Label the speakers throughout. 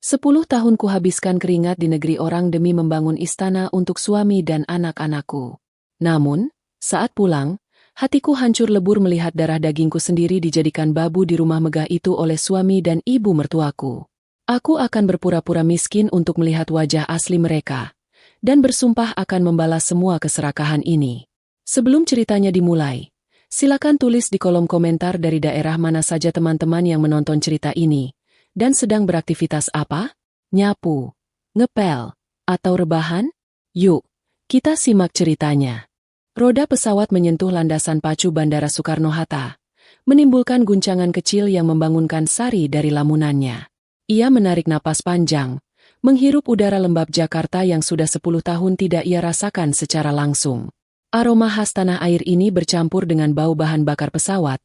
Speaker 1: 10 tahun kuhabiskan keringat di negeri orang demi membangun istana untuk suami dan anak-anakku. Namun, saat pulang, hatiku hancur lebur melihat darah dagingku sendiri dijadikan babu di rumah megah itu oleh suami dan ibu mertuaku. Aku akan berpura-pura miskin untuk melihat wajah asli mereka, dan bersumpah akan membalas semua keserakahan ini. Sebelum ceritanya dimulai, silakan tulis di kolom komentar dari daerah mana saja teman-teman yang menonton cerita ini, dan sedang beraktivitas apa? Nyapu, ngepel, atau rebahan? Yuk, kita simak ceritanya. Roda pesawat menyentuh landasan pacu Bandara Soekarno-Hatta, menimbulkan guncangan kecil yang membangunkan Sari dari lamunannya. Ia menarik napas panjang, menghirup udara lembab Jakarta yang sudah 10 tahun tidak ia rasakan secara langsung. Aroma khas tanah air ini bercampur dengan bau bahan bakar pesawat,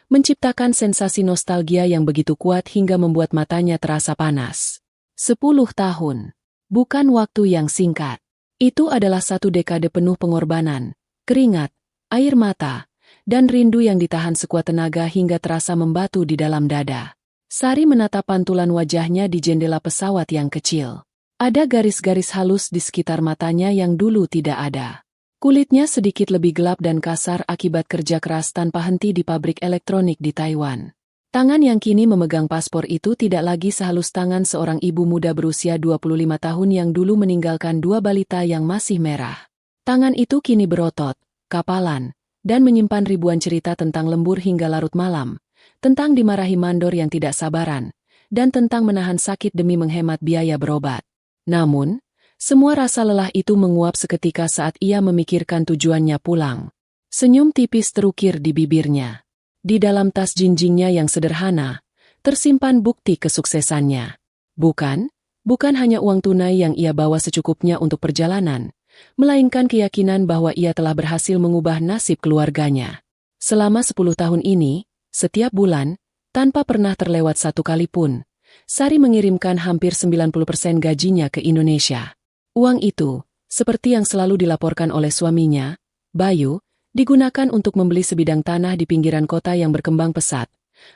Speaker 1: menciptakan sensasi nostalgia yang begitu kuat hingga membuat matanya terasa panas. 10 tahun. Bukan waktu yang singkat. Itu adalah satu dekade penuh pengorbanan, keringat, air mata, dan rindu yang ditahan sekuat tenaga hingga terasa membatu di dalam dada. Sari menatap pantulan wajahnya di jendela pesawat yang kecil. Ada garis-garis halus di sekitar matanya yang dulu tidak ada. Kulitnya sedikit lebih gelap dan kasar akibat kerja keras tanpa henti di pabrik elektronik di Taiwan. Tangan yang kini memegang paspor itu tidak lagi sehalus tangan seorang ibu muda berusia 25 tahun yang dulu meninggalkan 2 balita yang masih merah. Tangan itu kini berotot, kapalan, dan menyimpan ribuan cerita tentang lembur hingga larut malam, tentang dimarahi mandor yang tidak sabaran, dan tentang menahan sakit demi menghemat biaya berobat. Namun, semua rasa lelah itu menguap seketika saat ia memikirkan tujuannya pulang. Senyum tipis terukir di bibirnya. Di dalam tas jinjingnya yang sederhana, tersimpan bukti kesuksesannya. Bukan hanya uang tunai yang ia bawa secukupnya untuk perjalanan, melainkan keyakinan bahwa ia telah berhasil mengubah nasib keluarganya. Selama 10 tahun ini, setiap bulan, tanpa pernah terlewat satu kali pun, Sari mengirimkan hampir 90% gajinya ke Indonesia. Uang itu, seperti yang selalu dilaporkan oleh suaminya, Bayu, digunakan untuk membeli sebidang tanah di pinggiran kota yang berkembang pesat,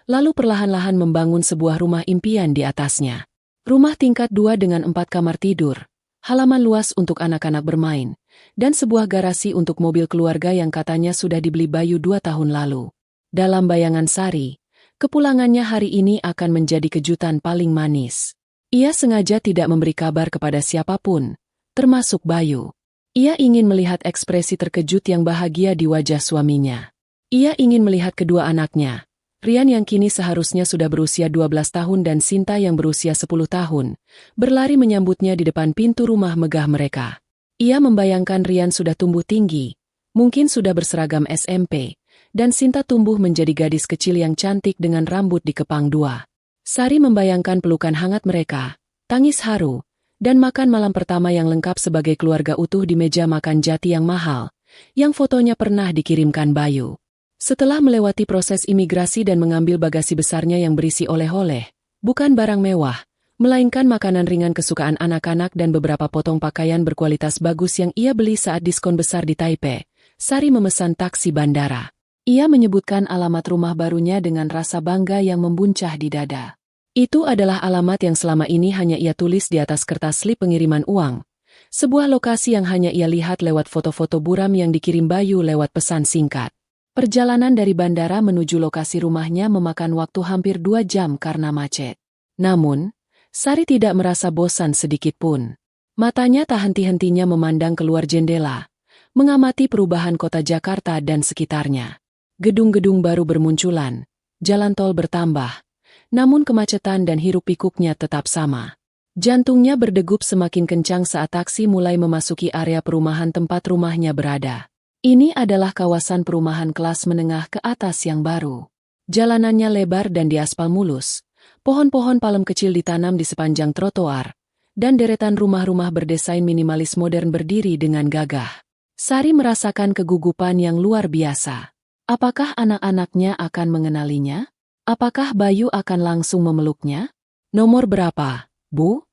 Speaker 1: lalu perlahan-lahan membangun sebuah rumah impian di atasnya. Rumah tingkat 2 dengan 4 kamar tidur, halaman luas untuk anak-anak bermain, dan sebuah garasi untuk mobil keluarga yang katanya sudah dibeli Bayu 2 tahun lalu. Dalam bayangan Sari, kepulangannya hari ini akan menjadi kejutan paling manis. Ia sengaja tidak memberi kabar kepada siapapun, termasuk Bayu. Ia ingin melihat ekspresi terkejut yang bahagia di wajah suaminya. Ia ingin melihat kedua anaknya, Rian yang kini seharusnya sudah berusia 12 tahun dan Sinta yang berusia 10 tahun, berlari menyambutnya di depan pintu rumah megah mereka. Ia membayangkan Rian sudah tumbuh tinggi, mungkin sudah berseragam SMP, dan Sinta tumbuh menjadi gadis kecil yang cantik dengan rambut dikepang 2. Sari membayangkan pelukan hangat mereka, tangis haru, dan makan malam pertama yang lengkap sebagai keluarga utuh di meja makan jati yang mahal, yang fotonya pernah dikirimkan Bayu. Setelah melewati proses imigrasi dan mengambil bagasi besarnya yang berisi oleh-oleh, bukan barang mewah, melainkan makanan ringan kesukaan anak-anak dan beberapa potong pakaian berkualitas bagus yang ia beli saat diskon besar di Taipei, Sari memesan taksi bandara. Ia menyebutkan alamat rumah barunya dengan rasa bangga yang membuncah di dada. Itu adalah alamat yang selama ini hanya ia tulis di atas kertas slip pengiriman uang. Sebuah lokasi yang hanya ia lihat lewat foto-foto buram yang dikirim Bayu lewat pesan singkat. Perjalanan dari bandara menuju lokasi rumahnya memakan waktu hampir 2 jam karena macet. Namun, Sari tidak merasa bosan sedikit pun. Matanya tak henti-hentinya memandang keluar jendela, mengamati perubahan kota Jakarta dan sekitarnya. Gedung-gedung baru bermunculan, jalan tol bertambah, namun kemacetan dan hiruk-pikuknya tetap sama. Jantungnya berdegup semakin kencang saat taksi mulai memasuki area perumahan tempat rumahnya berada. Ini adalah kawasan perumahan kelas menengah ke atas yang baru. Jalanannya lebar dan diaspal mulus, pohon-pohon palem kecil ditanam di sepanjang trotoar, dan deretan rumah-rumah berdesain minimalis modern berdiri dengan gagah. Sari merasakan kegugupan yang luar biasa. Apakah anak-anaknya akan mengenalinya? Apakah Bayu akan langsung memeluknya? Nomor berapa, Bu?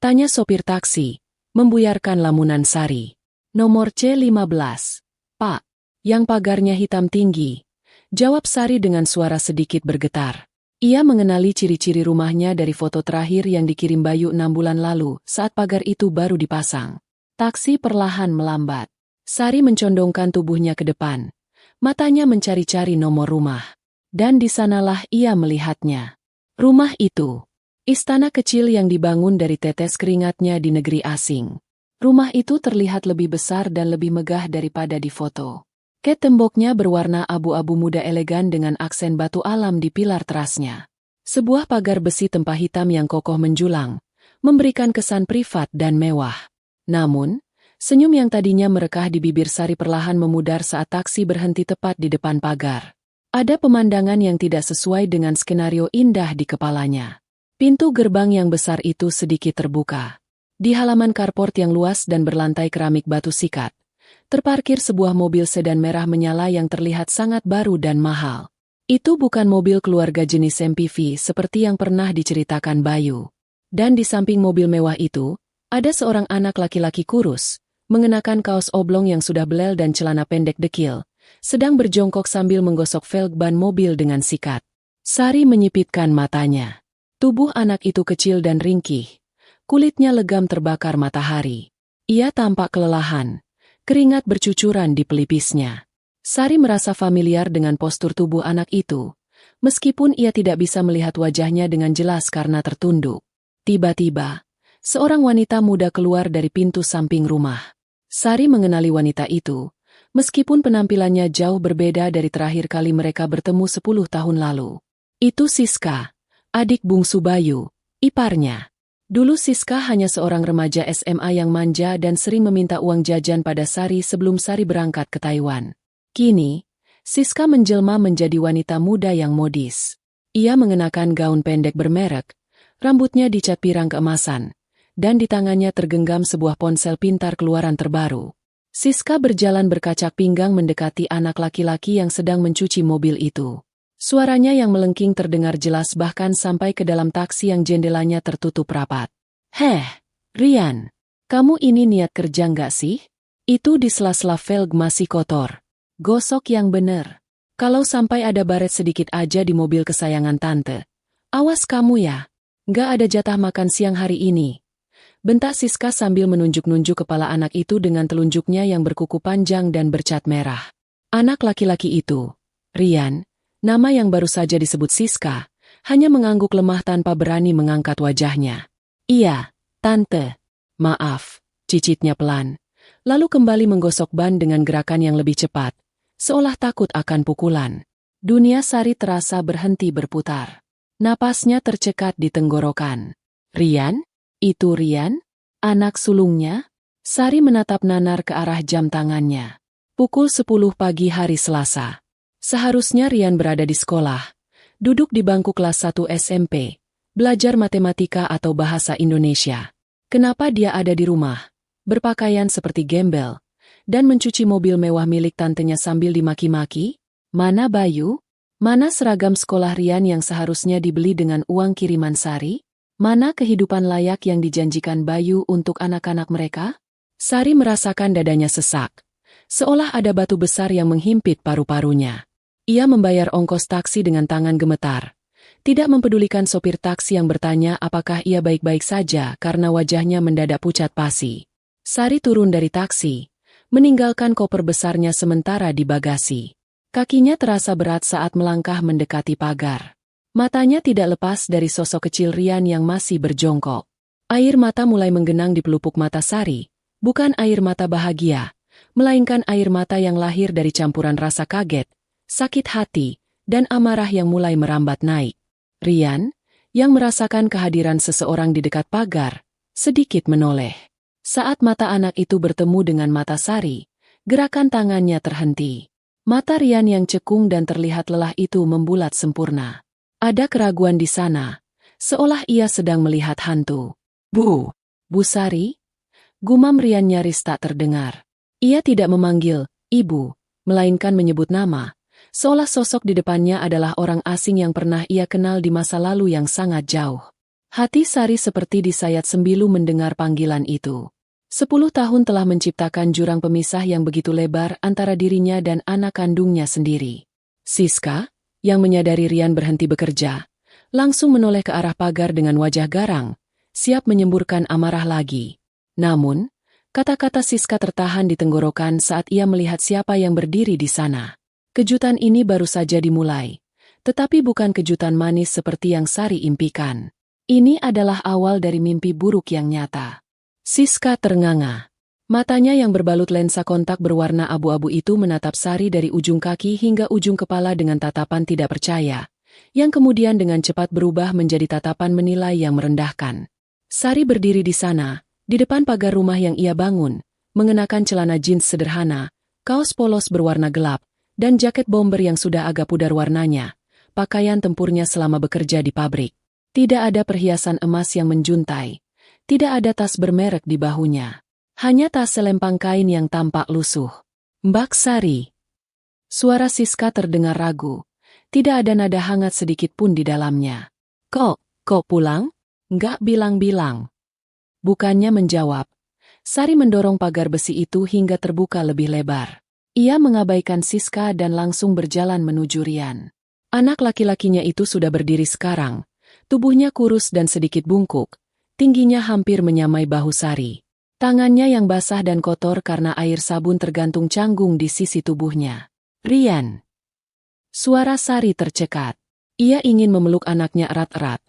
Speaker 1: Tanya sopir taksi, membuyarkan lamunan Sari. Nomor C15, Pak. Yang pagarnya hitam tinggi. Jawab Sari dengan suara sedikit bergetar. Ia mengenali ciri-ciri rumahnya dari foto terakhir yang dikirim Bayu 6 bulan lalu saat pagar itu baru dipasang. Taksi perlahan melambat. Sari mencondongkan tubuhnya ke depan. Matanya mencari-cari nomor rumah. Dan di sanalah ia melihatnya. Rumah itu. Istana kecil yang dibangun dari tetes keringatnya di negeri asing. Rumah itu terlihat lebih besar dan lebih megah daripada di foto. Temboknya berwarna abu-abu muda elegan dengan aksen batu alam di pilar terasnya. Sebuah pagar besi tempah hitam yang kokoh menjulang, memberikan kesan privat dan mewah. Namun, senyum yang tadinya merekah di bibir Sari perlahan memudar saat taksi berhenti tepat di depan pagar. Ada pemandangan yang tidak sesuai dengan skenario indah di kepalanya. Pintu gerbang yang besar itu sedikit terbuka. Di halaman carport yang luas dan berlantai keramik batu sikat, terparkir sebuah mobil sedan merah menyala yang terlihat sangat baru dan mahal. Itu bukan mobil keluarga jenis MPV seperti yang pernah diceritakan Bayu. Dan di samping mobil mewah itu, ada seorang anak laki-laki kurus, mengenakan kaos oblong yang sudah belel dan celana pendek dekil, sedang berjongkok sambil menggosok velg ban mobil dengan sikat. Sari menyipitkan matanya. Tubuh anak itu kecil dan ringkih. Kulitnya legam terbakar matahari. Ia tampak kelelahan. Keringat bercucuran di pelipisnya. Sari merasa familiar dengan postur tubuh anak itu, meskipun ia tidak bisa melihat wajahnya dengan jelas karena tertunduk. Tiba-tiba, seorang wanita muda keluar dari pintu samping rumah. Sari mengenali wanita itu, meskipun penampilannya jauh berbeda dari terakhir kali mereka bertemu 10 tahun lalu. Itu Siska, adik bungsu Bayu, iparnya. Dulu Siska hanya seorang remaja SMA yang manja dan sering meminta uang jajan pada Sari sebelum Sari berangkat ke Taiwan. Kini, Siska menjelma menjadi wanita muda yang modis. Ia mengenakan gaun pendek bermerek, rambutnya dicat pirang keemasan, dan di tangannya tergenggam sebuah ponsel pintar keluaran terbaru. Siska berjalan berkacak pinggang mendekati anak laki-laki yang sedang mencuci mobil itu. Suaranya yang melengking terdengar jelas bahkan sampai ke dalam taksi yang jendelanya tertutup rapat. "Heh, Rian, kamu ini niat kerja nggak sih? Itu di sela-sela velg masih kotor. Gosok yang bener. Kalau sampai ada baret sedikit aja di mobil kesayangan tante. Awas kamu ya, nggak ada jatah makan siang hari ini." Bentak Siska sambil menunjuk-nunjuk kepala anak itu dengan telunjuknya yang berkuku panjang dan bercat merah. Anak laki-laki itu, Rian, nama yang baru saja disebut Siska, hanya mengangguk lemah tanpa berani mengangkat wajahnya. "Iya, tante. Maaf," cicitnya pelan. Lalu kembali menggosok ban dengan gerakan yang lebih cepat, seolah takut akan pukulan. Dunia Sari terasa berhenti berputar. Napasnya tercekat di tenggorokan. "Rian? Itu Rian? Anak sulungnya?" Sari menatap nanar ke arah jam tangannya. Pukul 10 pagi hari Selasa. Seharusnya Rian berada di sekolah, duduk di bangku kelas 1 SMP, belajar matematika atau bahasa Indonesia. Kenapa dia ada di rumah, berpakaian seperti gembel, dan mencuci mobil mewah milik tantenya sambil dimaki-maki? Mana Bayu? Mana seragam sekolah Rian yang seharusnya dibeli dengan uang kiriman Sari? Mana kehidupan layak yang dijanjikan Bayu untuk anak-anak mereka? Sari merasakan dadanya sesak, seolah ada batu besar yang menghimpit paru-parunya. Ia membayar ongkos taksi dengan tangan gemetar, tidak mempedulikan sopir taksi yang bertanya apakah ia baik-baik saja karena wajahnya mendadak pucat pasi. Sari turun dari taksi, meninggalkan koper besarnya sementara di bagasi. Kakinya terasa berat saat melangkah mendekati pagar. Matanya tidak lepas dari sosok kecil Rian yang masih berjongkok. Air mata mulai menggenang di pelupuk mata Sari, bukan air mata bahagia, melainkan air mata yang lahir dari campuran rasa kaget, sakit hati, dan amarah yang mulai merambat naik. Rian, yang merasakan kehadiran seseorang di dekat pagar, sedikit menoleh. Saat mata anak itu bertemu dengan mata Sari, gerakan tangannya terhenti. Mata Rian yang cekung dan terlihat lelah itu membulat sempurna. Ada keraguan di sana, seolah ia sedang melihat hantu. "Bu, Bu Sari?" Gumam Rian nyaris tak terdengar. Ia tidak memanggil ibu, melainkan menyebut nama, seolah sosok di depannya adalah orang asing yang pernah ia kenal di masa lalu yang sangat jauh. Hati Sari seperti disayat sembilu mendengar panggilan itu. 10 tahun telah menciptakan jurang pemisah yang begitu lebar antara dirinya dan anak kandungnya sendiri. Siska, yang menyadari Rian berhenti bekerja, langsung menoleh ke arah pagar dengan wajah garang, siap menyemburkan amarah lagi. Namun, kata-kata Siska tertahan di tenggorokan saat ia melihat siapa yang berdiri di sana. Kejutan ini baru saja dimulai, tetapi bukan kejutan manis seperti yang Sari impikan. Ini adalah awal dari mimpi buruk yang nyata. Siska ternganga. Matanya yang berbalut lensa kontak berwarna abu-abu itu menatap Sari dari ujung kaki hingga ujung kepala dengan tatapan tidak percaya, yang kemudian dengan cepat berubah menjadi tatapan menilai yang merendahkan. Sari berdiri di sana, di depan pagar rumah yang ia bangun, mengenakan celana jeans sederhana, kaos polos berwarna gelap, dan jaket bomber yang sudah agak pudar warnanya, pakaian tempurnya selama bekerja di pabrik. Tidak ada perhiasan emas yang menjuntai, tidak ada tas bermerek di bahunya. Hanya tas selempang kain yang tampak lusuh. Mbak Sari. Suara Siska terdengar ragu, tidak ada nada hangat sedikit pun di dalamnya. Kok pulang? Nggak bilang-bilang. Bukannya menjawab, Sari mendorong pagar besi itu hingga terbuka lebih lebar. Ia mengabaikan Siska dan langsung berjalan menuju Rian. Anak laki-lakinya itu sudah berdiri sekarang, tubuhnya kurus dan sedikit bungkuk, tingginya hampir menyamai bahu Sari. Tangannya yang basah dan kotor karena air sabun tergantung canggung di sisi tubuhnya. Rian. Suara Sari tercekat. Ia ingin memeluk anaknya erat-erat,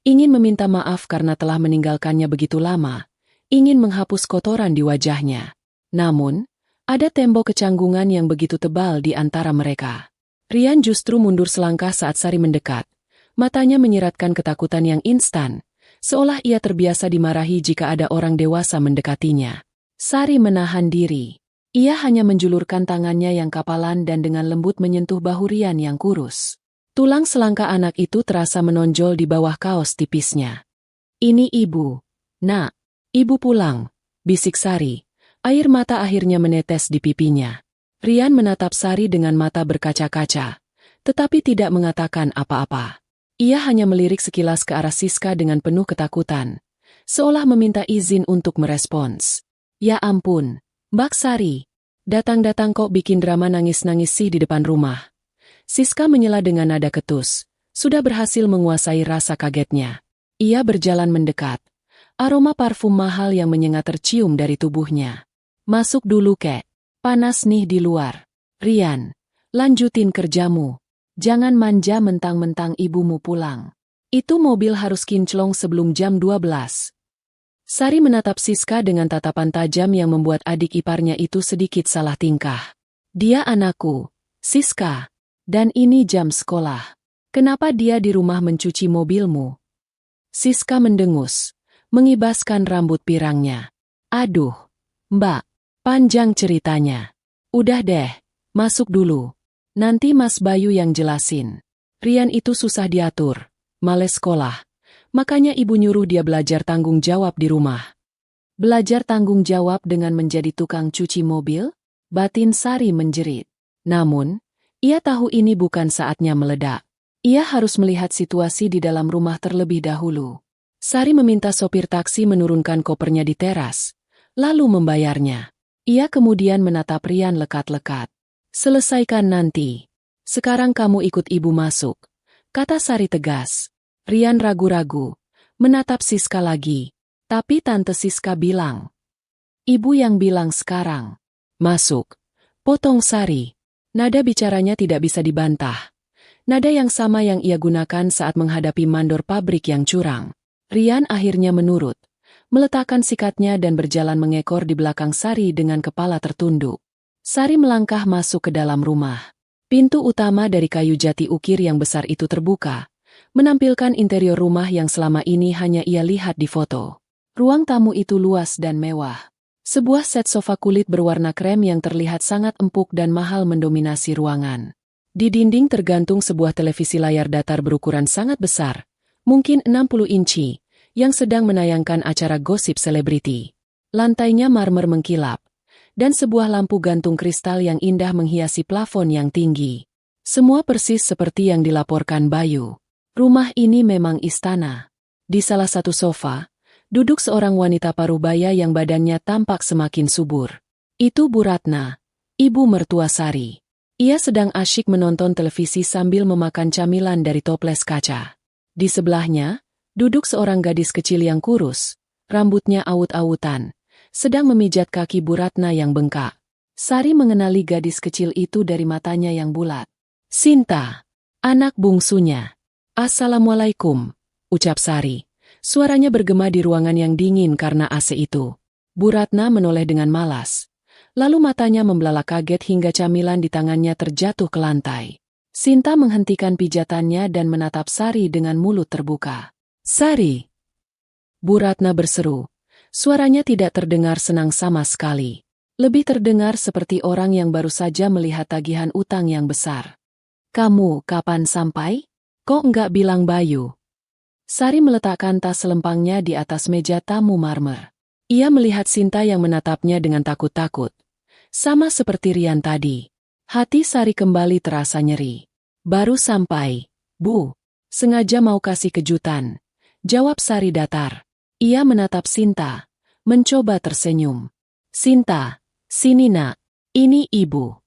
Speaker 1: ingin meminta maaf karena telah meninggalkannya begitu lama, ingin menghapus kotoran di wajahnya. Namun, ada tembok kecanggungan yang begitu tebal di antara mereka. Rian justru mundur selangkah saat Sari mendekat. Matanya menyiratkan ketakutan yang instan, seolah ia terbiasa dimarahi jika ada orang dewasa mendekatinya. Sari menahan diri. Ia hanya menjulurkan tangannya yang kapalan dan dengan lembut menyentuh bahu Rian yang kurus. Tulang selangka anak itu terasa menonjol di bawah kaos tipisnya. Ini ibu. Nak, ibu pulang, bisik Sari. Air mata akhirnya menetes di pipinya. Rian menatap Sari dengan mata berkaca-kaca, tetapi tidak mengatakan apa-apa. Ia hanya melirik sekilas ke arah Siska dengan penuh ketakutan, seolah meminta izin untuk merespons. Ya ampun, Mbak Sari, datang-datang kok bikin drama nangis-nangis sih di depan rumah. Siska menyela dengan nada ketus, sudah berhasil menguasai rasa kagetnya. Ia berjalan mendekat, aroma parfum mahal yang menyengat tercium dari tubuhnya. Masuk dulu kek, panas nih di luar. Rian, lanjutin kerjamu. Jangan manja mentang-mentang ibumu pulang. Itu mobil harus kinclong sebelum jam 12. Sari menatap Siska dengan tatapan tajam yang membuat adik iparnya itu sedikit salah tingkah. Dia anakku, Siska. Dan ini jam sekolah. Kenapa dia di rumah mencuci mobilmu? Siska mendengus, mengibaskan rambut pirangnya. Aduh, Mbak. Panjang ceritanya. Udah deh, masuk dulu. Nanti Mas Bayu yang jelasin. Rian itu susah diatur, males sekolah. Makanya ibu nyuruh dia belajar tanggung jawab di rumah. Belajar tanggung jawab dengan menjadi tukang cuci mobil? Batin Sari menjerit. Namun, ia tahu ini bukan saatnya meledak. Ia harus melihat situasi di dalam rumah terlebih dahulu. Sari meminta sopir taksi menurunkan kopernya di teras, lalu membayarnya. Ia kemudian menatap Rian lekat-lekat. Selesaikan nanti. Sekarang kamu ikut ibu masuk, kata Sari tegas. Rian ragu-ragu, menatap Siska lagi. Tapi Tante Siska bilang. Ibu yang bilang sekarang. Masuk. Potong Sari. Nada bicaranya tidak bisa dibantah. Nada yang sama yang ia gunakan saat menghadapi mandor pabrik yang curang. Rian akhirnya menurut. Meletakkan sikatnya dan berjalan mengekor di belakang Sari dengan kepala tertunduk. Sari melangkah masuk ke dalam rumah. Pintu utama dari kayu jati ukir yang besar itu terbuka, menampilkan interior rumah yang selama ini hanya ia lihat di foto. Ruang tamu itu luas dan mewah. Sebuah set sofa kulit berwarna krem yang terlihat sangat empuk dan mahal mendominasi ruangan. Di dinding tergantung sebuah televisi layar datar berukuran sangat besar, mungkin 60 inci, yang sedang menayangkan acara gosip selebriti. Lantainya marmer mengkilap, dan sebuah lampu gantung kristal yang indah menghiasi plafon yang tinggi. Semua persis seperti yang dilaporkan Bayu. Rumah ini memang istana. Di salah satu sofa, duduk seorang wanita parubaya yang badannya tampak semakin subur. Itu Bu Ratna, ibu mertua Sari. Ia sedang asyik menonton televisi sambil memakan camilan dari toples kaca. Di sebelahnya, duduk seorang gadis kecil yang kurus, rambutnya awut-awutan, sedang memijat kaki Bu Ratna yang bengkak. Sari mengenali gadis kecil itu dari matanya yang bulat. Sinta, anak bungsunya. Assalamualaikum, ucap Sari. Suaranya bergema di ruangan yang dingin karena AC itu. Bu Ratna menoleh dengan malas. Lalu matanya membelalak kaget hingga camilan di tangannya terjatuh ke lantai. Sinta menghentikan pijatannya dan menatap Sari dengan mulut terbuka. Sari! Bu Ratna berseru. Suaranya tidak terdengar senang sama sekali. Lebih terdengar seperti orang yang baru saja melihat tagihan utang yang besar. Kamu kapan sampai? Kok enggak bilang Bayu? Sari meletakkan tas selempangnya di atas meja tamu marmer. Ia melihat Sinta yang menatapnya dengan takut-takut. Sama seperti Rian tadi. Hati Sari kembali terasa nyeri. Baru sampai, Bu. Sengaja mau kasih kejutan. Jawab Sari datar. Ia menatap Sinta. Mencoba tersenyum. Sinta. Sini nak, ini ibu.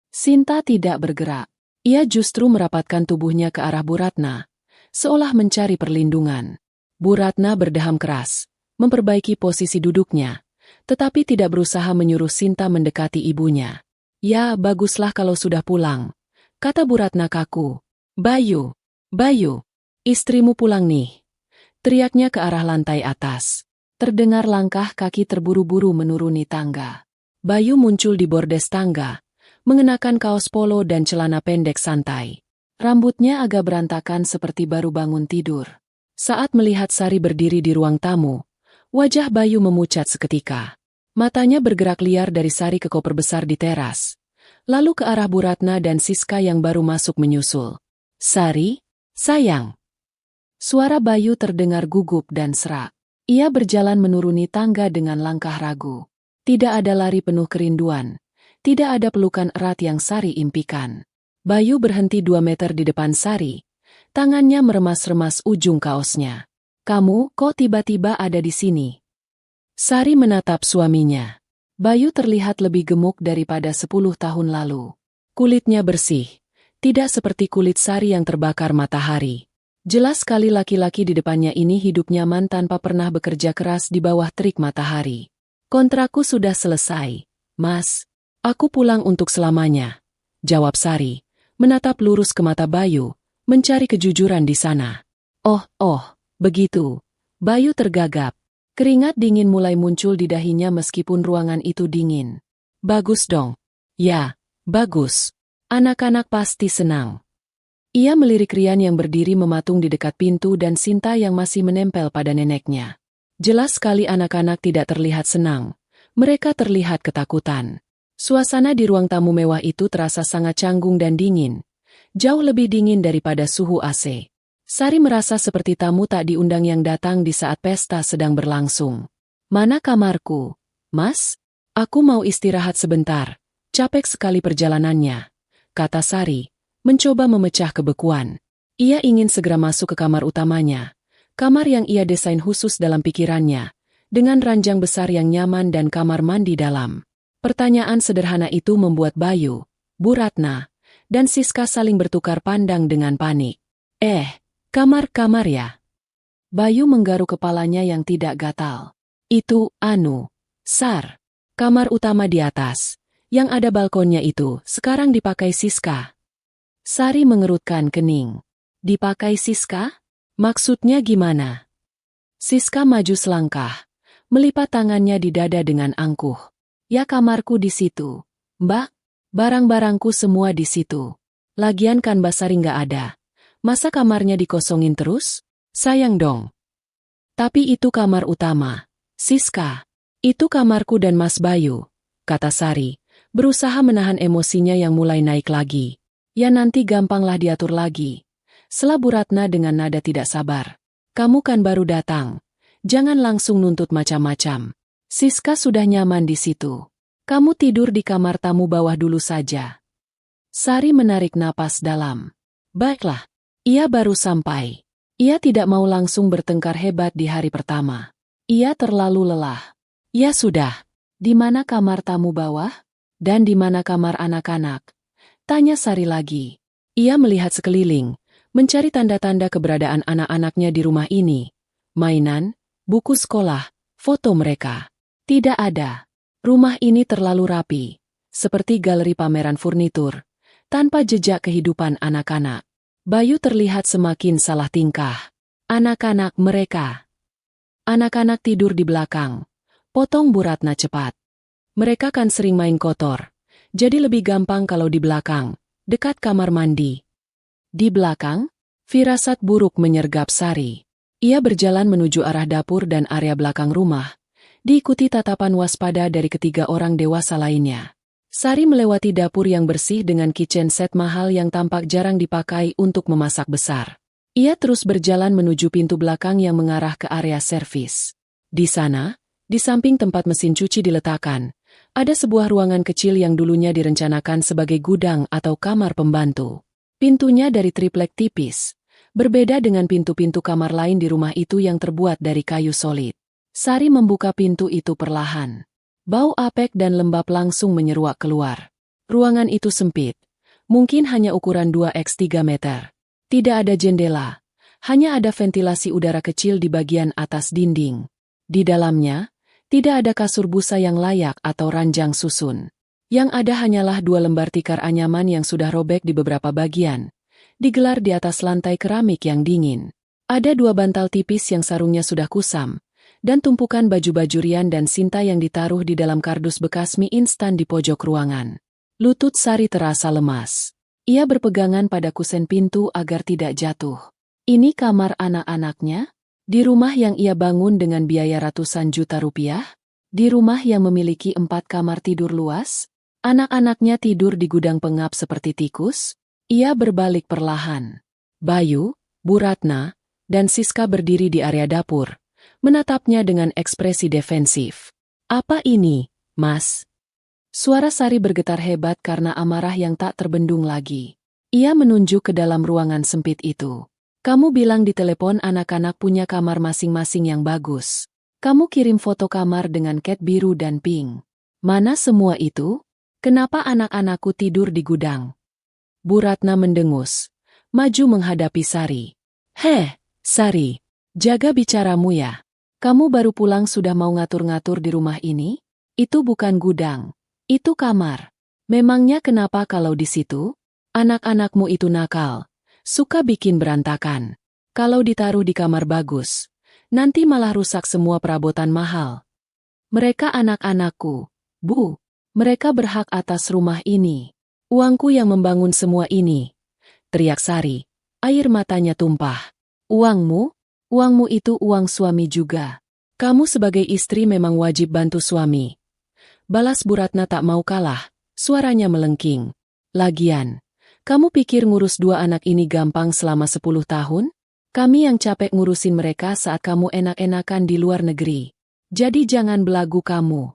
Speaker 1: Sinta tidak bergerak. Ia justru merapatkan tubuhnya ke arah Bu Ratna, seolah mencari perlindungan. Bu Ratna berdeham keras, memperbaiki posisi duduknya, tetapi tidak berusaha menyuruh Sinta mendekati ibunya. Ya, baguslah kalau sudah pulang, kata Bu Ratna kaku. Bayu, Bayu, istrimu pulang nih. Teriaknya ke arah lantai atas. Terdengar langkah kaki terburu-buru menuruni tangga. Bayu muncul di bordes tangga, mengenakan kaos polo dan celana pendek santai. Rambutnya agak berantakan seperti baru bangun tidur. Saat melihat Sari berdiri di ruang tamu, wajah Bayu memucat seketika. Matanya bergerak liar dari Sari ke koper besar di teras, lalu ke arah Bu Ratna dan Siska yang baru masuk menyusul. Sari, sayang. Suara Bayu terdengar gugup dan serak. Ia berjalan menuruni tangga dengan langkah ragu. Tidak ada lari penuh kerinduan. Tidak ada pelukan erat yang Sari impikan. Bayu berhenti 2 meter di depan Sari. Tangannya meremas-remas ujung kaosnya. Kamu kok tiba-tiba ada di sini? Sari menatap suaminya. Bayu terlihat lebih gemuk daripada 10 tahun lalu. Kulitnya bersih. Tidak seperti kulit Sari yang terbakar matahari. Jelas sekali laki-laki di depannya ini hidup nyaman tanpa pernah bekerja keras di bawah terik matahari. Kontrakku sudah selesai, Mas. Aku pulang untuk selamanya, jawab Sari, menatap lurus ke mata Bayu, mencari kejujuran di sana. Oh, begitu. Bayu tergagap. Keringat dingin mulai muncul di dahinya meskipun ruangan itu dingin. Bagus dong. Ya, bagus. Anak-anak pasti senang. Ia melirik Rian yang berdiri mematung di dekat pintu dan Sinta yang masih menempel pada neneknya. Jelas sekali anak-anak tidak terlihat senang. Mereka terlihat ketakutan. Suasana di ruang tamu mewah itu terasa sangat canggung dan dingin. Jauh lebih dingin daripada suhu AC. Sari merasa seperti tamu tak diundang yang datang di saat pesta sedang berlangsung. Mana kamarku? Mas? Aku mau istirahat sebentar. Capek sekali perjalanannya, kata Sari, mencoba memecah kebekuan. Ia ingin segera masuk ke kamar utamanya. Kamar yang ia desain khusus dalam pikirannya, dengan ranjang besar yang nyaman dan kamar mandi dalam. Pertanyaan sederhana itu membuat Bayu, Bu Ratna, dan Siska saling bertukar pandang dengan panik. Kamar-kamar ya? Bayu menggaruk kepalanya yang tidak gatal. Itu, Sar. Kamar utama di atas, yang ada balkonnya itu, sekarang dipakai Siska. Sari mengerutkan kening. Dipakai Siska? Maksudnya gimana? Siska maju selangkah, melipat tangannya di dada dengan angkuh. Ya kamarku di situ. Mbak, barang-barangku semua di situ. Lagian kan Mbak Sari nggak ada. Masa kamarnya dikosongin terus? Sayang dong. Tapi itu kamar utama. Siska, itu kamarku dan Mas Bayu, kata Sari, berusaha menahan emosinya yang mulai naik lagi. Ya nanti gampanglah diatur lagi. Sela Bu Ratna dengan nada tidak sabar. Kamu kan baru datang. Jangan langsung nuntut macam-macam. Siska sudah nyaman di situ. Kamu tidur di kamar tamu bawah dulu saja. Sari menarik napas dalam. Baiklah. Ia baru sampai. Ia tidak mau langsung bertengkar hebat di hari pertama. Ia terlalu lelah. Ya sudah. Di mana kamar tamu bawah? Dan di mana kamar anak-anak? Tanya Sari lagi. Ia melihat sekeliling. mencari tanda-tanda keberadaan anak-anaknya di rumah ini. Mainan, buku sekolah, foto mereka. Tidak ada. Rumah ini terlalu rapi, seperti galeri pameran furnitur, tanpa jejak kehidupan anak-anak. Bayu terlihat semakin salah tingkah. Anak-anak mereka. Anak-anak tidur di belakang. Potong Bu Ratna cepat. Mereka kan sering main kotor. Jadi lebih gampang kalau di belakang, dekat kamar mandi. Di belakang, firasat buruk menyergap Sari. Ia berjalan menuju arah dapur dan area belakang rumah, diikuti tatapan waspada dari ketiga orang dewasa lainnya. Sari melewati dapur yang bersih dengan kitchen set mahal yang tampak jarang dipakai untuk memasak besar. Ia terus berjalan menuju pintu belakang yang mengarah ke area servis. Di sana, di samping tempat mesin cuci diletakkan, ada sebuah ruangan kecil yang dulunya direncanakan sebagai gudang atau kamar pembantu. Pintunya dari triplek tipis, berbeda dengan pintu-pintu kamar lain di rumah itu yang terbuat dari kayu solid. Sari membuka pintu itu perlahan. Bau apek dan lembab langsung menyeruak keluar. Ruangan itu sempit, mungkin hanya ukuran 2x3 meter. Tidak ada jendela, hanya ada ventilasi udara kecil di bagian atas dinding. Di dalamnya, tidak ada kasur busa yang layak atau ranjang susun. Yang ada hanyalah 2 lembar tikar anyaman yang sudah robek di beberapa bagian, digelar di atas lantai keramik yang dingin. Ada 2 bantal tipis yang sarungnya sudah kusam, dan tumpukan baju-baju Rian dan Sinta yang ditaruh di dalam kardus bekas mie instan di pojok ruangan. Lutut Sari terasa lemas. Ia berpegangan pada kusen pintu agar tidak jatuh. Ini kamar anak-anaknya? Di rumah yang ia bangun dengan biaya ratusan juta rupiah? Di rumah yang memiliki 4 kamar tidur luas? Anak-anaknya tidur di gudang pengap seperti tikus? Ia berbalik perlahan. Bayu, Bu Ratna, dan Siska berdiri di area dapur, menatapnya dengan ekspresi defensif. Apa ini, Mas? Suara Sari bergetar hebat karena amarah yang tak terbendung lagi. Ia menunjuk ke dalam ruangan sempit itu. Kamu bilang di telepon anak-anak punya kamar masing-masing yang bagus. Kamu kirim foto kamar dengan cat biru dan pink. Mana semua itu? Kenapa anak-anakku tidur di gudang? Bu Ratna mendengus, maju menghadapi Sari. Heh, Sari, jaga bicaramu ya. Kamu baru pulang sudah mau ngatur-ngatur di rumah ini? Itu bukan gudang, itu kamar. Memangnya kenapa kalau di situ? Anak-anakmu itu nakal, suka bikin berantakan. Kalau ditaruh di kamar bagus, nanti malah rusak semua perabotan mahal. Mereka anak-anakku, Bu. Mereka berhak atas rumah ini. Uangku yang membangun semua ini. Teriak Sari. Air matanya tumpah. Uangmu? Uangmu itu uang suami juga. Kamu sebagai istri memang wajib bantu suami. Balas Bu Ratna tak mau kalah. Suaranya melengking. Lagian, kamu pikir ngurus 2 anak ini gampang selama 10 tahun? Kami yang capek ngurusin mereka saat kamu enak-enakan di luar negeri. Jadi jangan belagu kamu.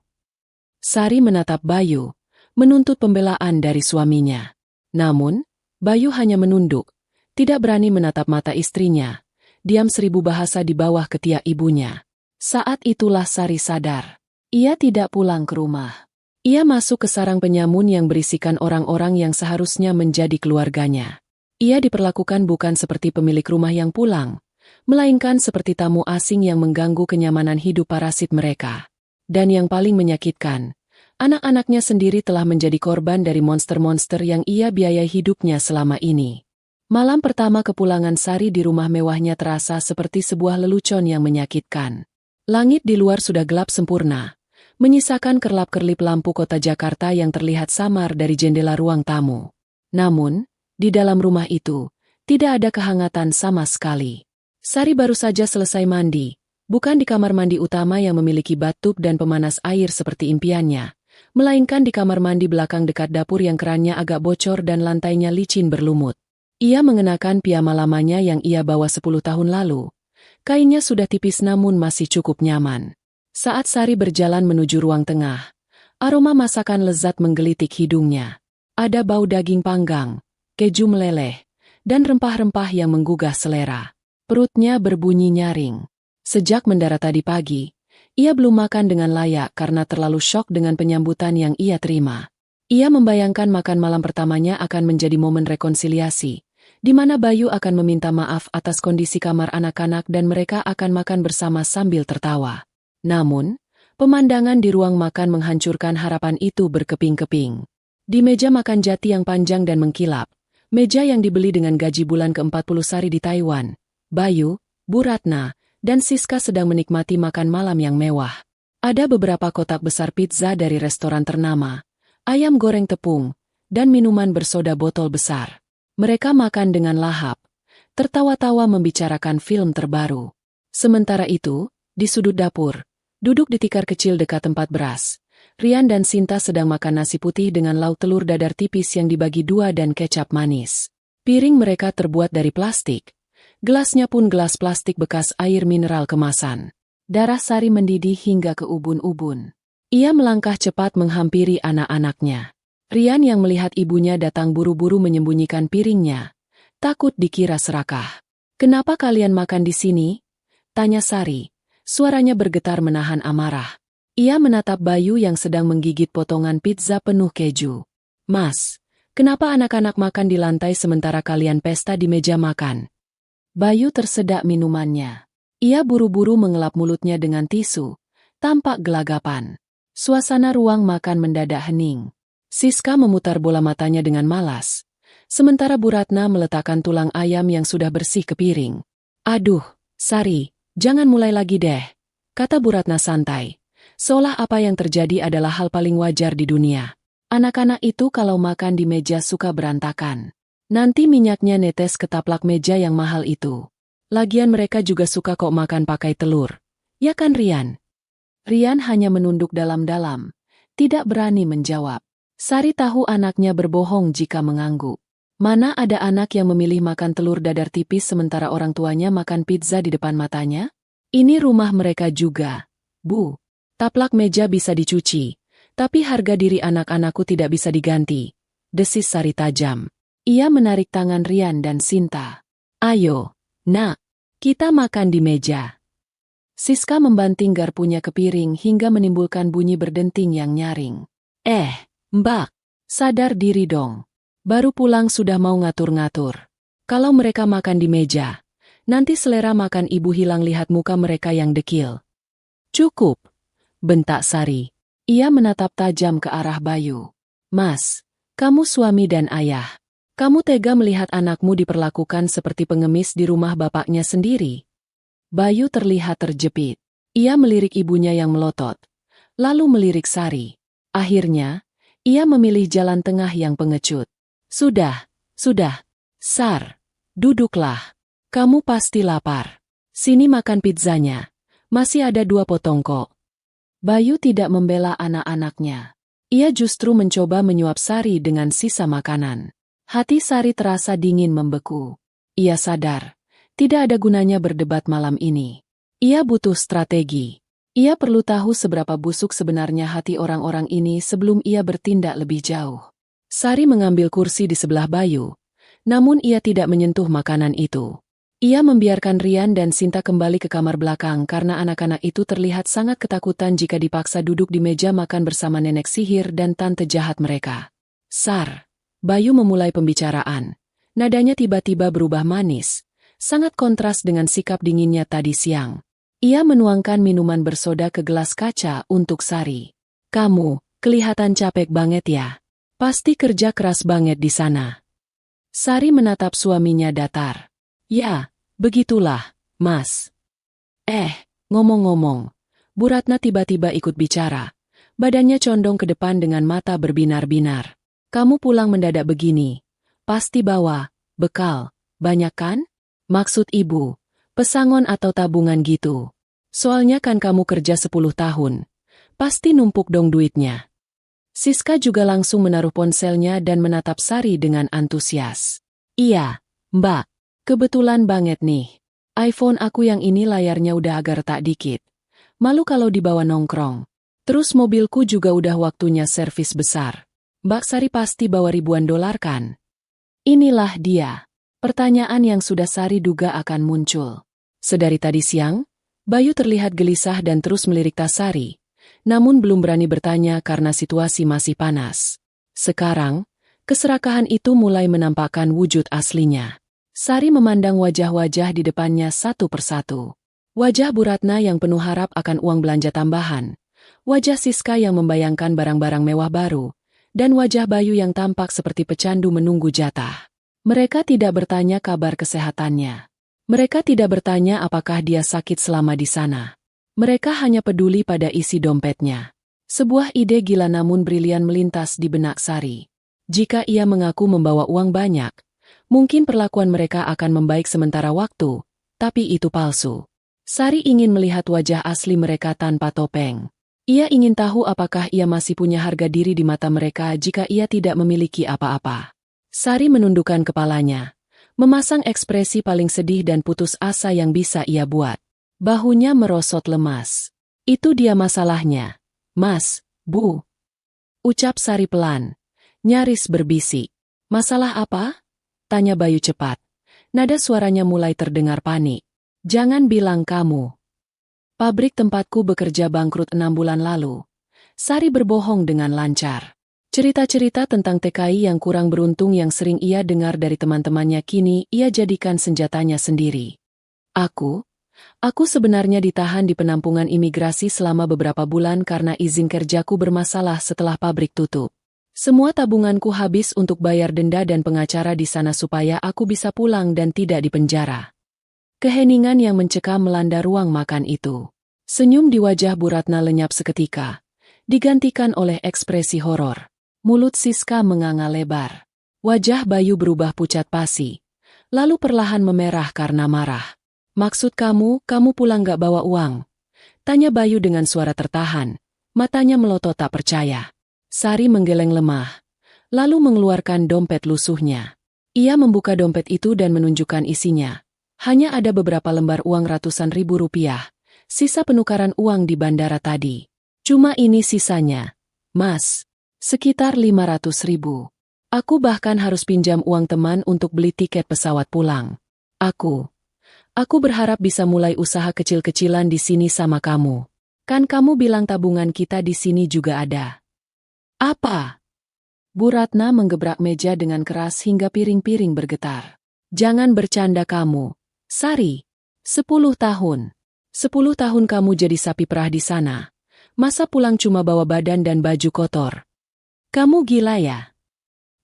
Speaker 1: Sari menatap Bayu, menuntut pembelaan dari suaminya. Namun, Bayu hanya menunduk, tidak berani menatap mata istrinya, diam 1000 bahasa di bawah ketiak ibunya. Saat itulah Sari sadar. Ia tidak pulang ke rumah. Ia masuk ke sarang penyamun yang berisikan orang-orang yang seharusnya menjadi keluarganya. Ia diperlakukan bukan seperti pemilik rumah yang pulang, melainkan seperti tamu asing yang mengganggu kenyamanan hidup parasit mereka. Dan yang paling menyakitkan, anak-anaknya sendiri telah menjadi korban dari monster-monster yang ia biayai hidupnya selama ini. Malam pertama kepulangan Sari di rumah mewahnya terasa seperti sebuah lelucon yang menyakitkan. Langit di luar sudah gelap sempurna, menyisakan kerlap-kerlip lampu kota Jakarta yang terlihat samar dari jendela ruang tamu. Namun, di dalam rumah itu, tidak ada kehangatan sama sekali. Sari baru saja selesai mandi. Bukan di kamar mandi utama yang memiliki bathtub dan pemanas air seperti impiannya, melainkan di kamar mandi belakang dekat dapur yang kerannya agak bocor dan lantainya licin berlumut. Ia mengenakan piyama lamanya yang ia bawa 10 tahun lalu. Kainnya sudah tipis namun masih cukup nyaman. Saat Sari berjalan menuju ruang tengah, aroma masakan lezat menggelitik hidungnya. Ada bau daging panggang, keju meleleh, dan rempah-rempah yang menggugah selera. Perutnya berbunyi nyaring. Sejak mendarat tadi pagi, ia belum makan dengan layak karena terlalu syok dengan penyambutan yang ia terima. Ia membayangkan makan malam pertamanya akan menjadi momen rekonsiliasi, di mana Bayu akan meminta maaf atas kondisi kamar anak-anak dan mereka akan makan bersama sambil tertawa. Namun, pemandangan di ruang makan menghancurkan harapan itu berkeping-keping. Di meja makan jati yang panjang dan mengkilap, meja yang dibeli dengan gaji bulan ke-40 Sari di Taiwan, Bayu, Bu Ratna, dan Siska sedang menikmati makan malam yang mewah. Ada beberapa kotak besar pizza dari restoran ternama, ayam goreng tepung, dan minuman bersoda botol besar. Mereka makan dengan lahap, tertawa-tawa membicarakan film terbaru. Sementara itu, di sudut dapur, duduk di tikar kecil dekat tempat beras, Rian dan Sinta sedang makan nasi putih dengan lauk telur dadar tipis yang dibagi dua dan kecap manis. Piring mereka terbuat dari plastik. Gelasnya pun gelas plastik bekas air mineral kemasan. Darah Sari mendidih hingga ke ubun-ubun. Ia melangkah cepat menghampiri anak-anaknya. Rian yang melihat ibunya datang buru-buru menyembunyikan piringnya. Takut dikira serakah. "Kenapa kalian makan di sini?" tanya Sari. Suaranya bergetar menahan amarah. Ia menatap Bayu yang sedang menggigit potongan pizza penuh keju. "Mas, kenapa anak-anak makan di lantai sementara kalian pesta di meja makan?" Bayu tersedak minumannya. Ia buru-buru mengelap mulutnya dengan tisu, tampak gelagapan. Suasana ruang makan mendadak hening. Siska memutar bola matanya dengan malas, sementara Bu Ratna meletakkan tulang ayam yang sudah bersih ke piring. "Aduh, Sari, jangan mulai lagi deh," kata Bu Ratna santai. Seolah apa yang terjadi adalah hal paling wajar di dunia. Anak-anak itu kalau makan di meja suka berantakan. Nanti minyaknya netes ke taplak meja yang mahal itu. Lagian mereka juga suka kok makan pakai telur. Ya kan Rian? Rian hanya menunduk dalam-dalam, tidak berani menjawab. Sari tahu anaknya berbohong jika mengangguk. Mana ada anak yang memilih makan telur dadar tipis sementara orang tuanya makan pizza di depan matanya? Ini rumah mereka juga, Bu. Taplak meja bisa dicuci, tapi harga diri anak-anakku tidak bisa diganti, desis Sari tajam. Ia menarik tangan Rian dan Sinta. "Ayo, Nak, kita makan di meja." Siska membanting garpunya ke piring hingga menimbulkan bunyi berdenting yang nyaring. Mbak, sadar diri dong. Baru pulang sudah mau ngatur-ngatur. Kalau mereka makan di meja, nanti selera makan ibu hilang lihat muka mereka yang dekil." "Cukup," bentak Sari. Ia menatap tajam ke arah Bayu. "Mas, kamu suami dan ayah. Kamu tega melihat anakmu diperlakukan seperti pengemis di rumah bapaknya sendiri?" Bayu terlihat terjepit. Ia melirik ibunya yang melotot, lalu melirik Sari. Akhirnya, ia memilih jalan tengah yang pengecut. Sudah. Sar, duduklah. Kamu pasti lapar. Sini makan pizzanya. Masih ada 2 potong kok." Bayu tidak membela anak-anaknya. Ia justru mencoba menyuap Sari dengan sisa makanan. Hati Sari terasa dingin membeku. Ia sadar, tidak ada gunanya berdebat malam ini. Ia butuh strategi. Ia perlu tahu seberapa busuk sebenarnya hati orang-orang ini sebelum ia bertindak lebih jauh. Sari mengambil kursi di sebelah Bayu, namun ia tidak menyentuh makanan itu. Ia membiarkan Rian dan Sinta kembali ke kamar belakang karena anak-anak itu terlihat sangat ketakutan jika dipaksa duduk di meja makan bersama nenek sihir dan tante jahat mereka. "Sar," Bayu memulai pembicaraan. Nadanya tiba-tiba berubah manis, sangat kontras dengan sikap dinginnya tadi siang. Ia menuangkan minuman bersoda ke gelas kaca untuk Sari. "Kamu, kelihatan capek banget ya. Pasti kerja keras banget di sana." Sari menatap suaminya datar. "Ya, begitulah, Mas." Ngomong-ngomong, Bu Ratna tiba-tiba ikut bicara. Badannya condong ke depan dengan mata berbinar-binar. "Kamu pulang mendadak begini. Pasti bawa bekal, banyak kan? Maksud ibu, pesangon atau tabungan gitu. Soalnya kan kamu kerja 10 tahun. Pasti numpuk dong duitnya." Siska juga langsung menaruh ponselnya dan menatap Sari dengan antusias. "Iya, Mbak. Kebetulan banget nih. iPhone aku yang ini layarnya udah agak retak dikit. Malu kalau dibawa nongkrong. Terus mobilku juga udah waktunya servis besar. Mbak Sari pasti bawa ribuan dolar kan?" Inilah dia. Pertanyaan yang sudah Sari duga akan muncul. Sedari tadi siang, Bayu terlihat gelisah dan terus melirik tas Sari, namun belum berani bertanya karena situasi masih panas. Sekarang, keserakahan itu mulai menampakkan wujud aslinya. Sari memandang wajah-wajah di depannya satu persatu. Wajah Bu Ratna yang penuh harap akan uang belanja tambahan, wajah Siska yang membayangkan barang-barang mewah baru, dan wajah Bayu yang tampak seperti pecandu menunggu jatah. Mereka tidak bertanya kabar kesehatannya. Mereka tidak bertanya apakah dia sakit selama di sana. Mereka hanya peduli pada isi dompetnya. Sebuah ide gila namun brilian melintas di benak Sari. Jika ia mengaku membawa uang banyak, mungkin perlakuan mereka akan membaik sementara waktu, tapi itu palsu. Sari ingin melihat wajah asli mereka tanpa topeng. Ia ingin tahu apakah ia masih punya harga diri di mata mereka jika ia tidak memiliki apa-apa. Sari menundukkan kepalanya, memasang ekspresi paling sedih dan putus asa yang bisa ia buat. Bahunya merosot lemas. Itu dia masalahnya. Mas, Bu. Ucap Sari pelan, nyaris berbisik. Masalah apa? Tanya Bayu cepat. Nada suaranya mulai terdengar panik. Jangan bilang kamu. Pabrik tempatku bekerja bangkrut 6 bulan lalu. Sari berbohong dengan lancar. Cerita-cerita tentang TKI yang kurang beruntung yang sering ia dengar dari teman-temannya kini ia jadikan senjatanya sendiri. Aku sebenarnya ditahan di penampungan imigrasi selama beberapa bulan karena izin kerjaku bermasalah setelah pabrik tutup. Semua tabunganku habis untuk bayar denda dan pengacara di sana supaya aku bisa pulang dan tidak dipenjara. Keheningan yang mencekam melanda ruang makan itu. Senyum di wajah Bu Ratna lenyap seketika, digantikan oleh ekspresi horor. Mulut Siska menganga lebar. Wajah Bayu berubah pucat pasi, lalu perlahan memerah karena marah. Maksud kamu pulang gak bawa uang? Tanya Bayu dengan suara tertahan, matanya melotot tak percaya. Sari menggeleng lemah, lalu mengeluarkan dompet lusuhnya. Ia membuka dompet itu dan menunjukkan isinya. Hanya ada beberapa lembar uang ratusan ribu rupiah, sisa penukaran uang di bandara tadi. Cuma ini sisanya, Mas. Sekitar 500 ribu. Aku bahkan harus pinjam uang teman untuk beli tiket pesawat pulang. Aku berharap bisa mulai usaha kecil-kecilan di sini sama kamu. Kan kamu bilang tabungan kita di sini juga ada. Apa? Bu Ratna menggebrak meja dengan keras hingga piring-piring bergetar. Jangan bercanda kamu. Sari, 10 tahun. 10 tahun kamu jadi sapi perah di sana. Masa pulang cuma bawa badan dan baju kotor? Kamu gila ya?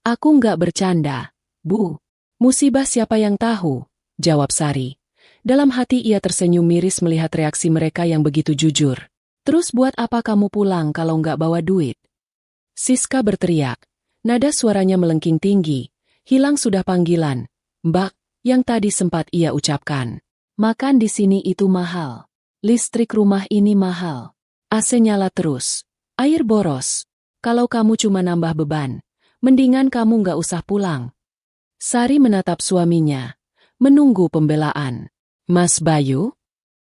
Speaker 1: Aku nggak bercanda, Bu. Musibah siapa yang tahu? Jawab Sari. Dalam hati ia tersenyum miris melihat reaksi mereka yang begitu jujur. Terus buat apa kamu pulang kalau nggak bawa duit? Siska berteriak. Nada suaranya melengking tinggi. Hilang sudah panggilan, Mbak, yang tadi sempat ia ucapkan. Makan di sini itu mahal. Listrik rumah ini mahal. AC nyala terus. Air boros. Kalau kamu cuma nambah beban, mendingan kamu nggak usah pulang. Sari menatap suaminya, menunggu pembelaan. Mas Bayu?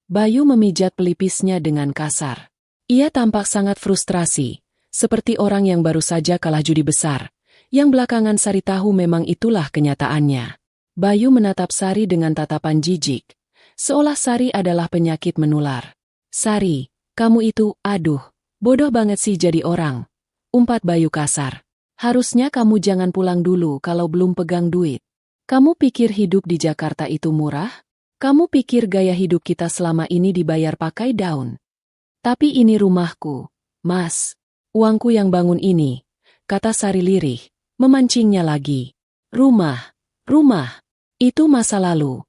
Speaker 1: Bayu memijat pelipisnya dengan kasar. Ia tampak sangat frustrasi, seperti orang yang baru saja kalah judi besar, yang belakangan Sari tahu memang itulah kenyataannya. Bayu menatap Sari dengan tatapan jijik, seolah Sari adalah penyakit menular. Sari, kamu itu, aduh, bodoh banget sih jadi orang. Umpat Bayu kasar. Harusnya kamu jangan pulang dulu kalau belum pegang duit. Kamu pikir hidup di Jakarta itu murah? Kamu pikir gaya hidup kita selama ini dibayar pakai daun? Tapi ini rumahku, Mas. Uangku yang bangun ini, kata Sari lirih, memancingnya lagi. Rumah. Itu masa lalu.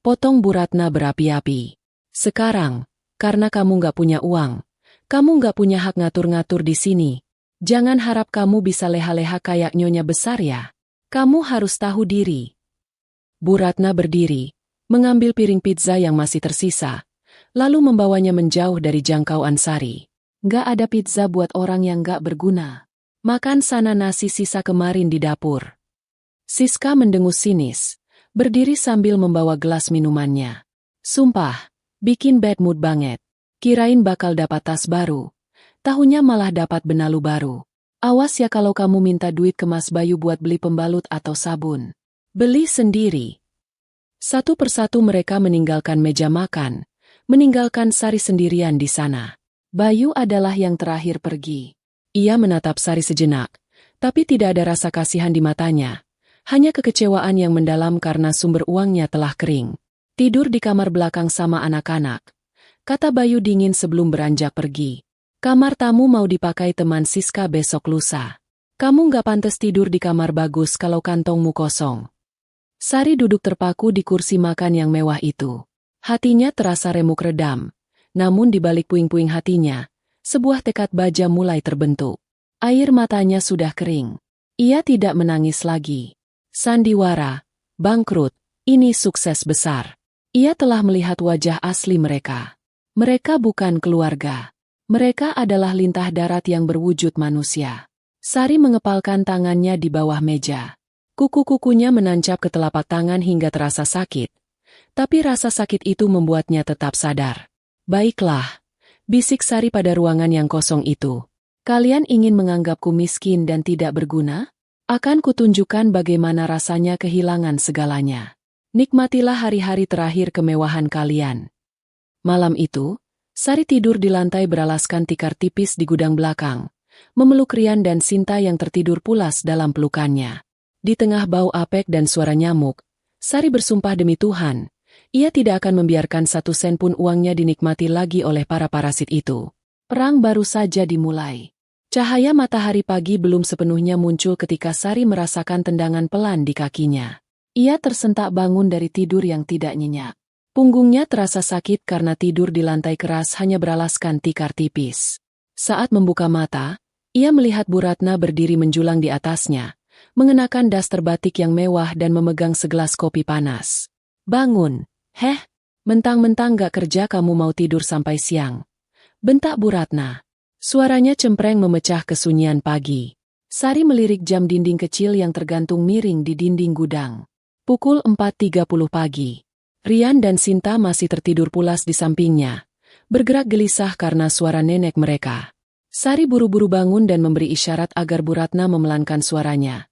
Speaker 1: Potong Bu Ratna berapi-api. Sekarang, karena kamu nggak punya uang, kamu nggak punya hak ngatur-ngatur di sini. Jangan harap kamu bisa leha-leha kayak nyonya besar ya. Kamu harus tahu diri. Bu Ratna berdiri, mengambil piring pizza yang masih tersisa, lalu membawanya menjauh dari jangkauan Sari. Nggak ada pizza buat orang yang nggak berguna. Makan sana nasi sisa kemarin di dapur. Siska mendengus sinis, berdiri sambil membawa gelas minumannya. Sumpah, bikin bad mood banget. Kirain bakal dapat tas baru. Tahunya malah dapat benalu baru. Awas ya kalau kamu minta duit ke Mas Bayu buat beli pembalut atau sabun. Beli sendiri. Satu persatu mereka meninggalkan meja makan, meninggalkan Sari sendirian di sana. Bayu adalah yang terakhir pergi. Ia menatap Sari sejenak, tapi tidak ada rasa kasihan di matanya. Hanya kekecewaan yang mendalam karena sumber uangnya telah kering. Tidur di kamar belakang sama anak-anak, kata Bayu dingin sebelum beranjak pergi. Kamar tamu mau dipakai teman Siska besok lusa. Kamu nggak pantas tidur di kamar bagus kalau kantongmu kosong. Sari duduk terpaku di kursi makan yang mewah itu. Hatinya terasa remuk redam. Namun di balik puing-puing hatinya, sebuah tekad baja mulai terbentuk. Air matanya sudah kering. Ia tidak menangis lagi. Sandiwara, bangkrut, ini sukses besar. Ia telah melihat wajah asli mereka. Mereka bukan keluarga. Mereka adalah lintah darat yang berwujud manusia. Sari mengepalkan tangannya di bawah meja. Kuku-kukunya menancap ke telapak tangan hingga terasa sakit. Tapi rasa sakit itu membuatnya tetap sadar. Baiklah, bisik Sari pada ruangan yang kosong itu. Kalian ingin menganggapku miskin dan tidak berguna? Akan kutunjukkan bagaimana rasanya kehilangan segalanya. Nikmatilah hari-hari terakhir kemewahan kalian. Malam itu, Sari tidur di lantai beralaskan tikar tipis di gudang belakang, memeluk Rian dan Sinta yang tertidur pulas dalam pelukannya. Di tengah bau apek dan suara nyamuk, Sari bersumpah demi Tuhan, ia tidak akan membiarkan satu sen pun uangnya dinikmati lagi oleh para parasit itu. Perang baru saja dimulai. Cahaya matahari pagi belum sepenuhnya muncul ketika Sari merasakan tendangan pelan di kakinya. Ia tersentak bangun dari tidur yang tidak nyenyak. Punggungnya terasa sakit karena tidur di lantai keras hanya beralaskan tikar tipis. Saat membuka mata, ia melihat Bu Ratna berdiri menjulang di atasnya, mengenakan daster batik yang mewah dan memegang segelas kopi panas. Bangun, heh, mentang-mentang gak kerja kamu mau tidur sampai siang. Bentak Bu Ratna. Suaranya cempreng memecah kesunyian pagi. Sari melirik jam dinding kecil yang tergantung miring di dinding gudang. Pukul 4.30 pagi. Rian dan Sinta masih tertidur pulas di sampingnya, bergerak gelisah karena suara nenek mereka. Sari buru-buru bangun dan memberi isyarat agar Bu Ratna memelankan suaranya.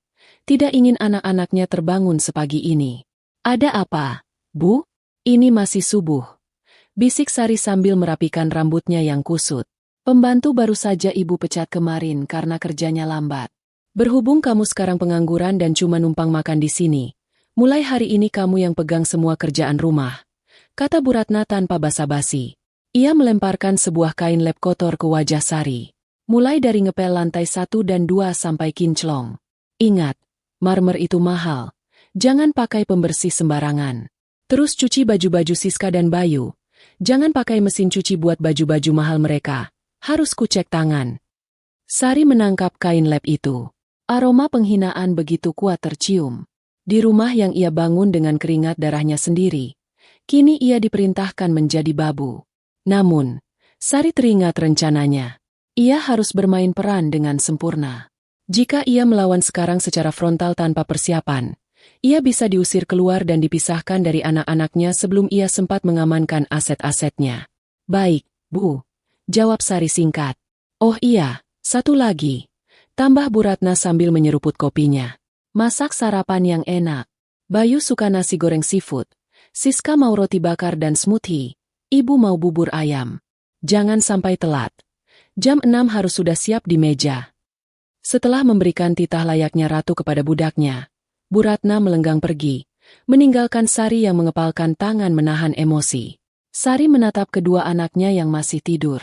Speaker 1: Tidak ingin anak-anaknya terbangun sepagi ini. Ada apa, Bu? Ini masih subuh. Bisik Sari sambil merapikan rambutnya yang kusut. Pembantu baru saja ibu pecat kemarin karena kerjanya lambat. Berhubung kamu sekarang pengangguran dan cuma numpang makan di sini, mulai hari ini kamu yang pegang semua kerjaan rumah, kata Bu Ratna tanpa basa-basi. Ia melemparkan sebuah kain lap kotor ke wajah Sari. Mulai dari ngepel lantai 1 dan 2 sampai kinclong. Ingat, marmer itu mahal. Jangan pakai pembersih sembarangan. Terus cuci baju-baju Siska dan Bayu. Jangan pakai mesin cuci buat baju-baju mahal mereka. Harus kucek tangan. Sari menangkap kain lap itu. Aroma penghinaan begitu kuat tercium. Di rumah yang ia bangun dengan keringat darahnya sendiri, kini ia diperintahkan menjadi babu. Namun, Sari teringat rencananya. Ia harus bermain peran dengan sempurna. Jika ia melawan sekarang secara frontal tanpa persiapan, ia bisa diusir keluar dan dipisahkan dari anak-anaknya sebelum ia sempat mengamankan aset-asetnya. Baik, Bu. Jawab Sari singkat. Oh iya, satu lagi. Tambah Bu Ratna sambil menyeruput kopinya. Masak sarapan yang enak. Bayu suka nasi goreng seafood. Siska mau roti bakar dan smoothie. Ibu mau bubur ayam. Jangan sampai telat. Jam 6 harus sudah siap di meja. Setelah memberikan titah layaknya ratu kepada budaknya, Bu Ratna melenggang pergi, meninggalkan Sari yang mengepalkan tangan menahan emosi. Sari menatap kedua anaknya yang masih tidur.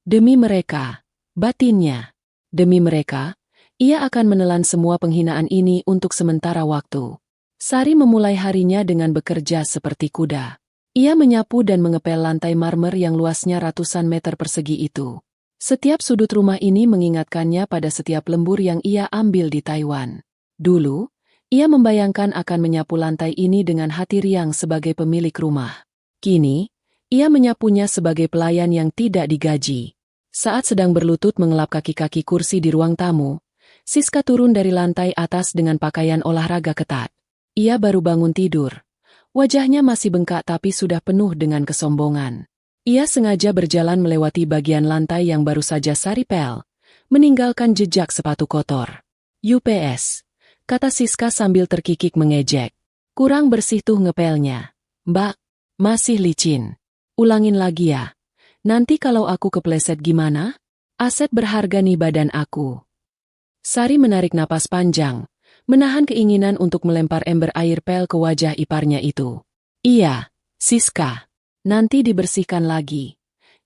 Speaker 1: Demi mereka, batinnya. Demi mereka, ia akan menelan semua penghinaan ini untuk sementara waktu. Sari memulai harinya dengan bekerja seperti kuda. Ia menyapu dan mengepel lantai marmer yang luasnya ratusan meter persegi itu. Setiap sudut rumah ini mengingatkannya pada setiap lembur yang ia ambil di Taiwan. Dulu, ia membayangkan akan menyapu lantai ini dengan hati riang sebagai pemilik rumah. Kini, ia menyapunya sebagai pelayan yang tidak digaji. Saat sedang berlutut mengelap kaki-kaki kursi di ruang tamu, Siska turun dari lantai atas dengan pakaian olahraga ketat. Ia baru bangun tidur. Wajahnya masih bengkak tapi sudah penuh dengan kesombongan. Ia sengaja berjalan melewati bagian lantai yang baru saja Sari pel, meninggalkan jejak sepatu kotor. UPS, kata Siska sambil terkikik mengejek. Kurang bersih tuh ngepelnya. Mbak, masih licin. Ulangin lagi ya. Nanti kalau aku kepleset gimana? Aset berharga nih badan aku. Sari menarik napas panjang, menahan keinginan untuk melempar ember air pel ke wajah iparnya itu. Iya, Siska. Nanti dibersihkan lagi.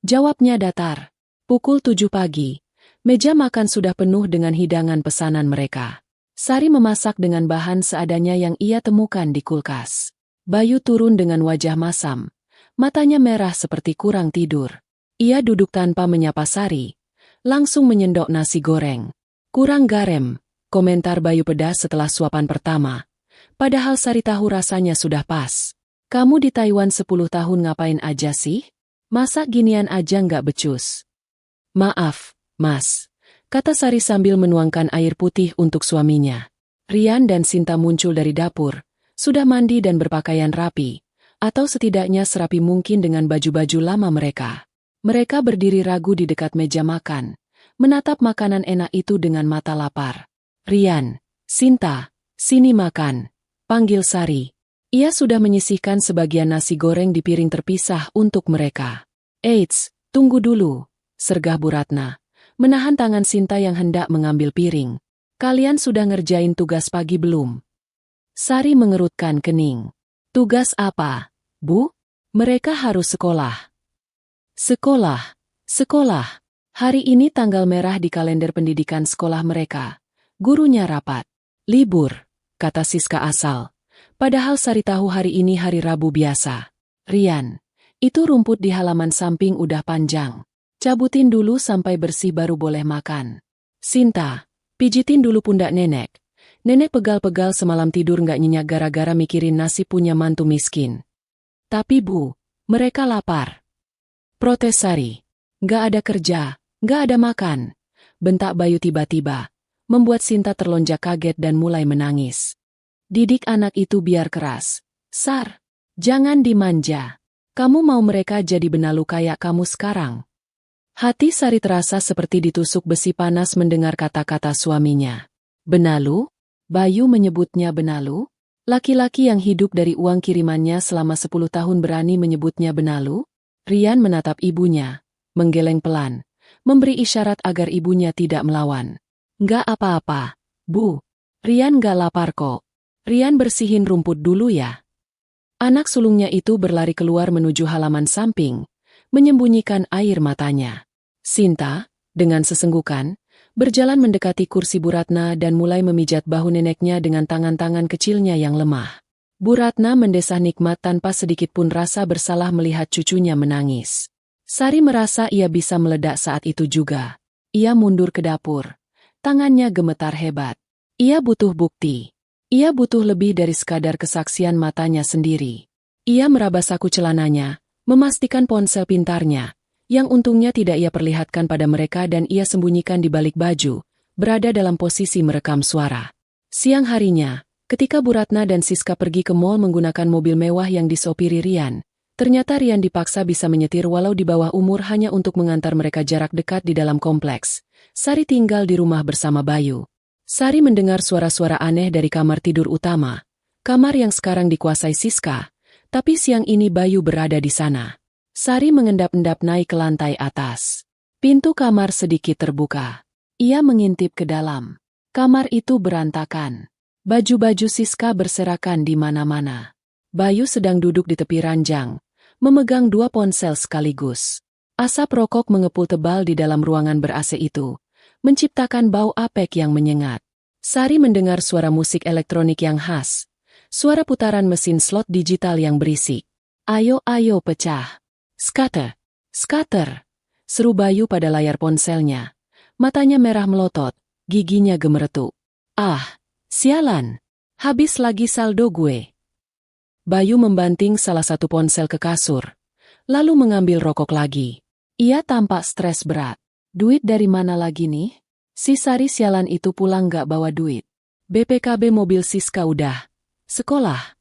Speaker 1: Jawabnya datar. Pukul 7 pagi. Meja makan sudah penuh dengan hidangan pesanan mereka. Sari memasak dengan bahan seadanya yang ia temukan di kulkas. Bayu turun dengan wajah masam. Matanya merah seperti kurang tidur. Ia duduk tanpa menyapa Sari. Langsung menyendok nasi goreng. Kurang garam, komentar Bayu pedas setelah suapan pertama. Padahal Sari tahu rasanya sudah pas. Kamu di Taiwan 10 tahun ngapain aja sih? Masak ginian aja nggak becus. Maaf, Mas, kata Sari sambil menuangkan air putih untuk suaminya. Rian dan Sinta muncul dari dapur, sudah mandi dan berpakaian rapi, atau setidaknya serapi mungkin dengan baju-baju lama mereka. Mereka berdiri ragu di dekat meja makan, menatap makanan enak itu dengan mata lapar. Rian, Sinta, sini makan, panggil Sari. Ia sudah menyisihkan sebagian nasi goreng di piring terpisah untuk mereka. Eits, tunggu dulu, sergah Bu Ratna, menahan tangan Sinta yang hendak mengambil piring. Kalian sudah ngerjain tugas pagi belum? Sari mengerutkan kening. Tugas apa, Bu? Mereka harus sekolah. Sekolah, sekolah. Hari ini tanggal merah di kalender pendidikan sekolah mereka. Gurunya rapat. Libur, kata Siska asal. Padahal Sari tahu hari ini hari Rabu biasa. Rian, itu rumput di halaman samping udah panjang. Cabutin dulu sampai bersih baru boleh makan. Sinta, pijitin dulu pundak nenek. Nenek pegal-pegal semalam tidur nggak nyenyak gara-gara mikirin nasib punya mantu miskin. Tapi Bu, mereka lapar. Protes Sari. Nggak ada kerja, nggak ada makan. Bentak Bayu tiba-tiba, membuat Sinta terlonjak kaget dan mulai menangis. Didik anak itu biar keras. Sar, jangan dimanja. Kamu mau mereka jadi benalu kayak kamu sekarang? Hati Sari terasa seperti ditusuk besi panas mendengar kata-kata suaminya. Benalu? Bayu menyebutnya benalu? Laki-laki yang hidup dari uang kirimannya selama 10 tahun berani menyebutnya benalu? Rian menatap ibunya, menggeleng pelan, memberi isyarat agar ibunya tidak melawan. Nggak apa-apa, Bu. Rian nggak lapar kok. Rian bersihin rumput dulu ya. Anak sulungnya itu berlari keluar menuju halaman samping, menyembunyikan air matanya. Sinta, dengan sesenggukan, berjalan mendekati kursi Bu Ratna dan mulai memijat bahu neneknya dengan tangan-tangan kecilnya yang lemah. Bu Ratna mendesah nikmat tanpa sedikit pun rasa bersalah melihat cucunya menangis. Sari merasa ia bisa meledak saat itu juga. Ia mundur ke dapur. Tangannya gemetar hebat. Ia butuh bukti. Ia butuh lebih dari sekadar kesaksian matanya sendiri. Ia meraba saku celananya, memastikan ponsel pintarnya, yang untungnya tidak ia perlihatkan pada mereka dan ia sembunyikan di balik baju, berada dalam posisi merekam suara. Siang harinya, ketika Bu Ratna dan Siska pergi ke mall menggunakan mobil mewah yang disopiri Rian, ternyata Rian dipaksa bisa menyetir walau di bawah umur hanya untuk mengantar mereka jarak dekat di dalam kompleks. Sari tinggal di rumah bersama Bayu. Sari mendengar suara-suara aneh dari kamar tidur utama, kamar yang sekarang dikuasai Siska, tapi siang ini Bayu berada di sana. Sari mengendap-endap naik ke lantai atas. Pintu kamar sedikit terbuka. Ia mengintip ke dalam. Kamar itu berantakan. Baju-baju Siska berserakan di mana-mana. Bayu sedang duduk di tepi ranjang, memegang 2 ponsel sekaligus. Asap rokok mengepul tebal di dalam ruangan ber-AC itu, menciptakan bau apek yang menyengat. Sari mendengar suara musik elektronik yang khas, suara putaran mesin slot digital yang berisik. Ayo, ayo pecah. Scatter, scatter, seru Bayu pada layar ponselnya. Matanya merah melotot, giginya gemeretuk. Ah, sialan, habis lagi saldo gue. Bayu membanting salah satu ponsel ke kasur, lalu mengambil rokok lagi. Ia tampak stres berat. Duit dari mana lagi nih? Si Sari sialan itu pulang gak bawa duit. BPKB mobil Siska udah. Sekolah.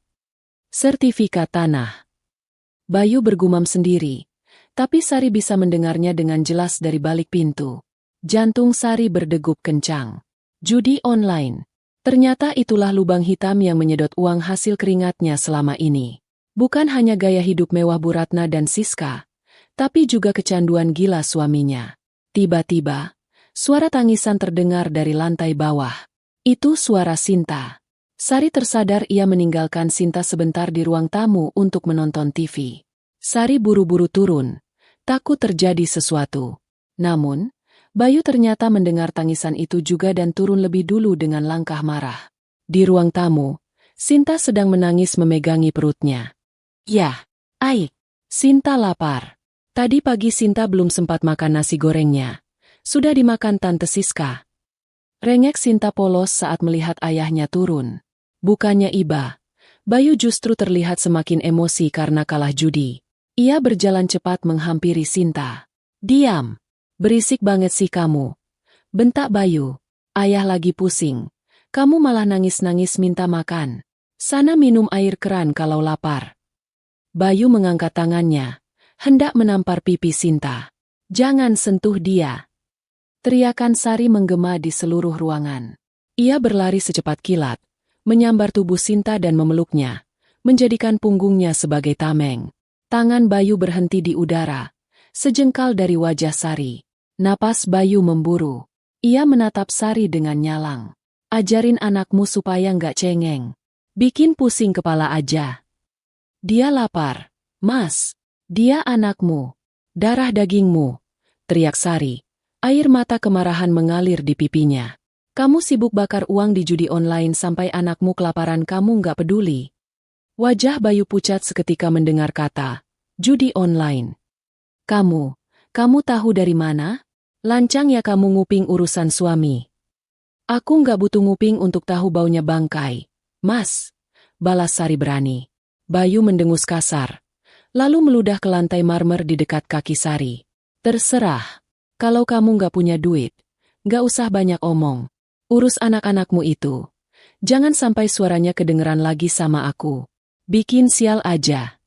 Speaker 1: Sertifikat tanah. Bayu bergumam sendiri, tapi Sari bisa mendengarnya dengan jelas dari balik pintu. Jantung Sari berdegup kencang. Judi online. Ternyata itulah lubang hitam yang menyedot uang hasil keringatnya selama ini. Bukan hanya gaya hidup mewah Bu Ratna dan Siska, tapi juga kecanduan gila suaminya. Tiba-tiba, suara tangisan terdengar dari lantai bawah. Itu suara Sinta. Sari tersadar ia meninggalkan Sinta sebentar di ruang tamu untuk menonton TV. Sari buru-buru turun, takut terjadi sesuatu. Namun, Bayu ternyata mendengar tangisan itu juga dan turun lebih dulu dengan langkah marah. Di ruang tamu, Sinta sedang menangis memegangi perutnya. Yah, Aik, Sinta lapar. Tadi pagi Sinta belum sempat makan nasi gorengnya. Sudah dimakan Tante Siska. Rengek Sinta polos saat melihat ayahnya turun. Bukannya iba, Bayu justru terlihat semakin emosi karena kalah judi. Ia berjalan cepat menghampiri Sinta. Diam! Berisik banget sih kamu. Bentak Bayu. Ayah lagi pusing. Kamu malah nangis-nangis minta makan. Sana minum air keran kalau lapar. Bayu mengangkat tangannya, hendak menampar pipi Sinta. Jangan sentuh dia. Teriakan Sari menggema di seluruh ruangan. Ia berlari secepat kilat, menyambar tubuh Sinta dan memeluknya, menjadikan punggungnya sebagai tameng. Tangan Bayu berhenti di udara, sejengkal dari wajah Sari. Napas Bayu memburu. Ia menatap Sari dengan nyalang. Ajarin anakmu supaya nggak cengeng. Bikin pusing kepala aja. Dia lapar. Mas, dia anakmu. Darah dagingmu. Teriak Sari. Air mata kemarahan mengalir di pipinya. Kamu sibuk bakar uang di judi online sampai anakmu kelaparan kamu nggak peduli. Wajah Bayu pucat seketika mendengar kata, judi online. Kamu tahu dari mana? Lancang ya kamu nguping urusan suami. Aku nggak butuh nguping untuk tahu baunya bangkai. Mas, balas Sari berani. Bayu mendengus kasar, lalu meludah ke lantai marmer di dekat kaki Sari. Terserah. Kalau kamu nggak punya duit, nggak usah banyak omong. Urus anak-anakmu itu. Jangan sampai suaranya kedengeran lagi sama aku. Bikin sial aja.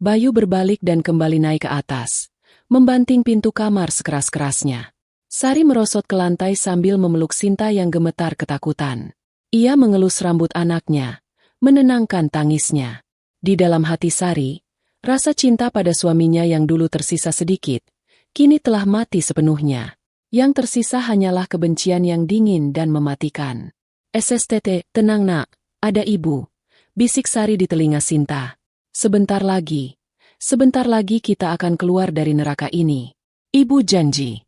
Speaker 1: Bayu berbalik dan kembali naik ke atas, membanting pintu kamar sekeras-kerasnya. Sari merosot ke lantai sambil memeluk Sinta yang gemetar ketakutan. Ia mengelus rambut anaknya, menenangkan tangisnya. Di dalam hati Sari, rasa cinta pada suaminya yang dulu tersisa sedikit, kini telah mati sepenuhnya. Yang tersisa hanyalah kebencian yang dingin dan mematikan. SSTT, tenang nak, ada ibu. Bisik Sari di telinga Sinta. Sebentar lagi kita akan keluar dari neraka ini. Ibu janji.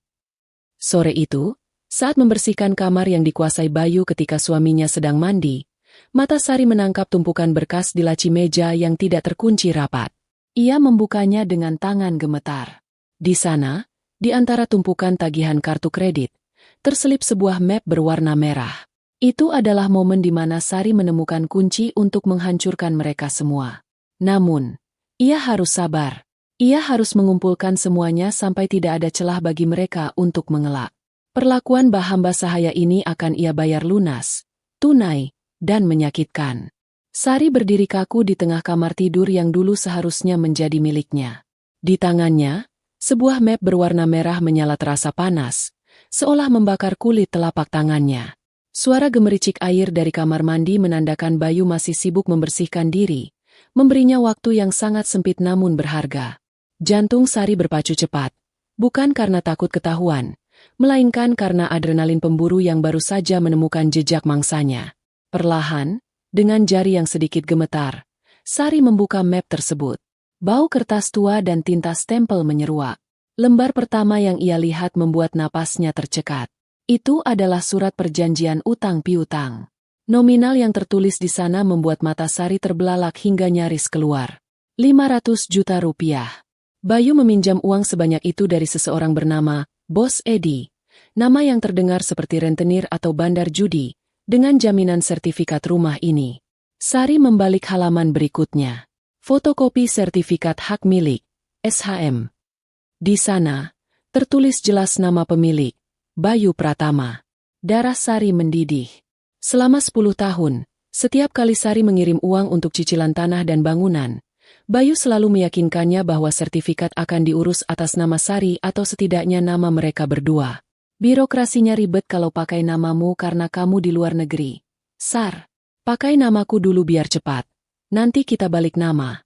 Speaker 1: Sore itu, saat membersihkan kamar yang dikuasai Bayu ketika suaminya sedang mandi, mata Sari menangkap tumpukan berkas di laci meja yang tidak terkunci rapat. Ia membukanya dengan tangan gemetar. Di sana, di antara tumpukan tagihan kartu kredit, terselip sebuah map berwarna merah. Itu adalah momen di mana Sari menemukan kunci untuk menghancurkan mereka semua. Namun, ia harus sabar. Ia harus mengumpulkan semuanya sampai tidak ada celah bagi mereka untuk mengelak. Perlakuan hamba sahaya ini akan ia bayar lunas, tunai, dan menyakitkan. Sari berdiri kaku di tengah kamar tidur yang dulu seharusnya menjadi miliknya. Di tangannya, sebuah map berwarna merah menyala terasa panas, seolah membakar kulit telapak tangannya. Suara gemericik air dari kamar mandi menandakan Bayu masih sibuk membersihkan diri, memberinya waktu yang sangat sempit namun berharga. Jantung Sari berpacu cepat, bukan karena takut ketahuan, melainkan karena adrenalin pemburu yang baru saja menemukan jejak mangsanya. Perlahan, dengan jari yang sedikit gemetar, Sari membuka map tersebut. Bau kertas tua dan tinta stempel menyeruak. Lembar pertama yang ia lihat membuat napasnya tercekat. Itu adalah surat perjanjian utang piutang. Nominal yang tertulis di sana membuat mata Sari terbelalak hingga nyaris keluar. 500 juta rupiah. Bayu meminjam uang sebanyak itu dari seseorang bernama Bos Edi. Nama yang terdengar seperti rentenir atau bandar judi, dengan jaminan sertifikat rumah ini. Sari membalik halaman berikutnya. Fotokopi sertifikat hak milik, SHM. Di sana, tertulis jelas nama pemilik, Bayu Pratama. Darah Sari mendidih. Selama 10 tahun, setiap kali Sari mengirim uang untuk cicilan tanah dan bangunan, Bayu selalu meyakinkannya bahwa sertifikat akan diurus atas nama Sari atau setidaknya nama mereka berdua. Birokrasinya ribet kalau pakai namamu karena kamu di luar negeri. Sar, pakai namaku dulu biar cepat. Nanti kita balik nama.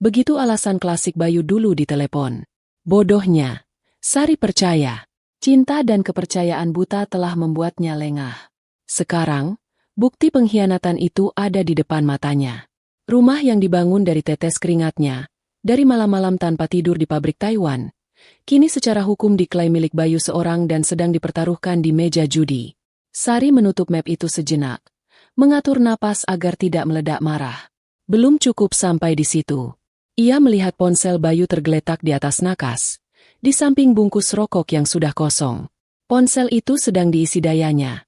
Speaker 1: Begitu alasan klasik Bayu dulu di telepon. Bodohnya, Sari percaya. Cinta dan kepercayaan buta telah membuatnya lengah. Sekarang, Bukti pengkhianatan itu ada di depan matanya. Rumah yang dibangun dari tetes keringatnya, dari malam-malam tanpa tidur di pabrik Taiwan, kini secara hukum diklaim milik Bayu seorang dan sedang dipertaruhkan di meja judi. Sari menutup map itu sejenak, mengatur napas agar tidak meledak marah. Belum cukup sampai di situ. Ia melihat ponsel Bayu tergeletak di atas nakas, di samping bungkus rokok yang sudah kosong. Ponsel itu sedang diisi dayanya.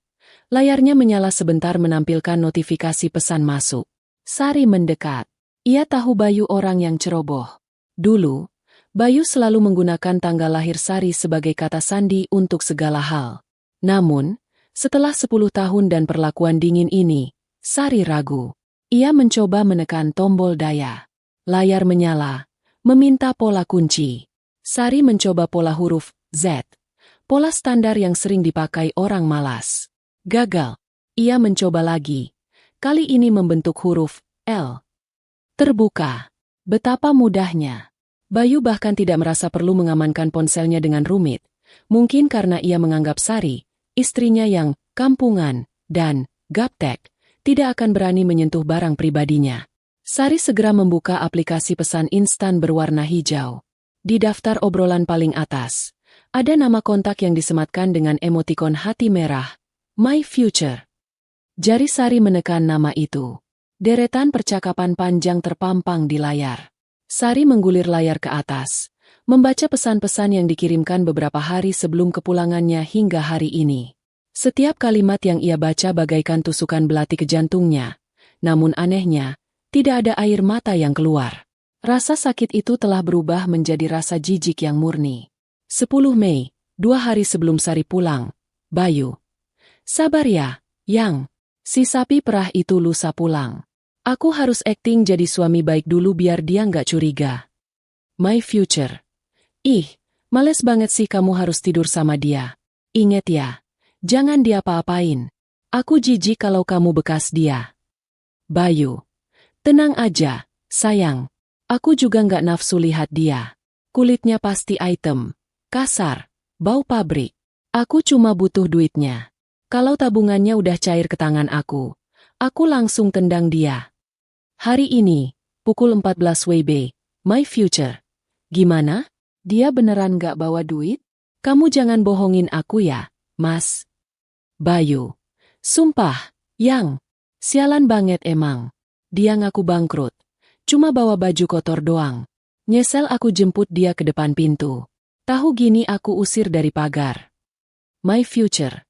Speaker 1: Layarnya menyala sebentar menampilkan notifikasi pesan masuk. Sari mendekat. Ia tahu Bayu orang yang ceroboh. Dulu, Bayu selalu menggunakan tanggal lahir Sari sebagai kata sandi untuk segala hal. Namun, setelah 10 tahun dan perlakuan dingin ini, Sari ragu. Ia mencoba menekan tombol daya. Layar menyala, meminta pola kunci. Sari mencoba pola huruf Z, pola standar yang sering dipakai orang malas. Gagal. Ia mencoba lagi. Kali ini membentuk huruf L. Terbuka. Betapa mudahnya. Bayu bahkan tidak merasa perlu mengamankan ponselnya dengan rumit. Mungkin karena ia menganggap Sari, istrinya yang kampungan dan gaptek, tidak akan berani menyentuh barang pribadinya. Sari segera membuka aplikasi pesan instan berwarna hijau. Di daftar obrolan paling atas, ada nama kontak yang disematkan dengan emotikon hati merah, My Future. Jari Sari menekan nama itu. Deretan percakapan panjang terpampang di layar. Sari menggulir layar ke atas, membaca pesan-pesan yang dikirimkan beberapa hari sebelum kepulangannya hingga hari ini. Setiap kalimat yang ia baca bagaikan tusukan belati ke jantungnya. Namun anehnya, tidak ada air mata yang keluar. Rasa sakit itu telah berubah menjadi rasa jijik yang murni. 10 Mei, 2 hari sebelum Sari pulang. Bayu. Sabar ya, Yang. Si sapi perah itu lusa pulang. Aku harus akting jadi suami baik dulu biar dia nggak curiga. My Future. Ih, males banget sih kamu harus tidur sama dia. Ingat ya. Jangan diapa-apain. Aku jijik kalau kamu bekas dia. Bayu. Tenang aja, sayang. Aku juga nggak nafsu lihat dia. Kulitnya pasti item, kasar, bau pabrik. Aku cuma butuh duitnya. Kalau tabungannya udah cair ke tangan aku langsung tendang dia. Hari ini, pukul 14 WIB, My Future. Gimana? Dia beneran nggak bawa duit? Kamu jangan bohongin aku ya, Mas. Bayu. Sumpah, Yang. Sialan banget emang. Dia ngaku bangkrut. Cuma bawa baju kotor doang. Nyesel aku jemput dia ke depan pintu. Tahu gini aku usir dari pagar. My Future.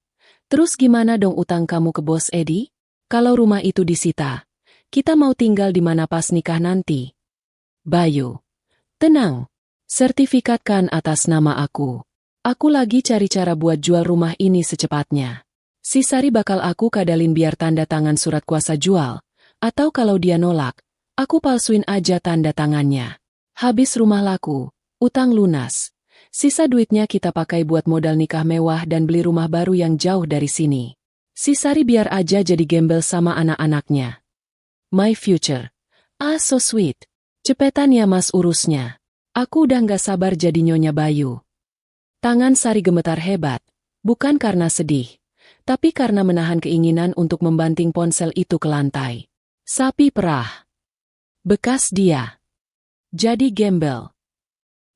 Speaker 1: Terus gimana dong utang kamu ke Bos Edi? Kalau rumah itu disita, kita mau tinggal di mana pas nikah nanti? Bayu. Tenang. Sertifikatkan atas nama aku. Aku lagi cari cara buat jual rumah ini secepatnya. Si Sari bakal aku kadalin biar tanda tangan surat kuasa jual. Atau kalau dia nolak, aku palsuin aja tanda tangannya. Habis rumah laku, utang lunas. Sisa duitnya kita pakai buat modal nikah mewah dan beli rumah baru yang jauh dari sini. Si Sari biar aja jadi gembel sama anak-anaknya. My Future. Ah so sweet. Cepetan ya mas urusnya. Aku udah gak sabar jadi nyonya Bayu. Tangan Sari gemetar hebat. Bukan karena sedih. Tapi karena menahan keinginan untuk membanting ponsel itu ke lantai. Sapi perah. Bekas dia. Jadi gembel.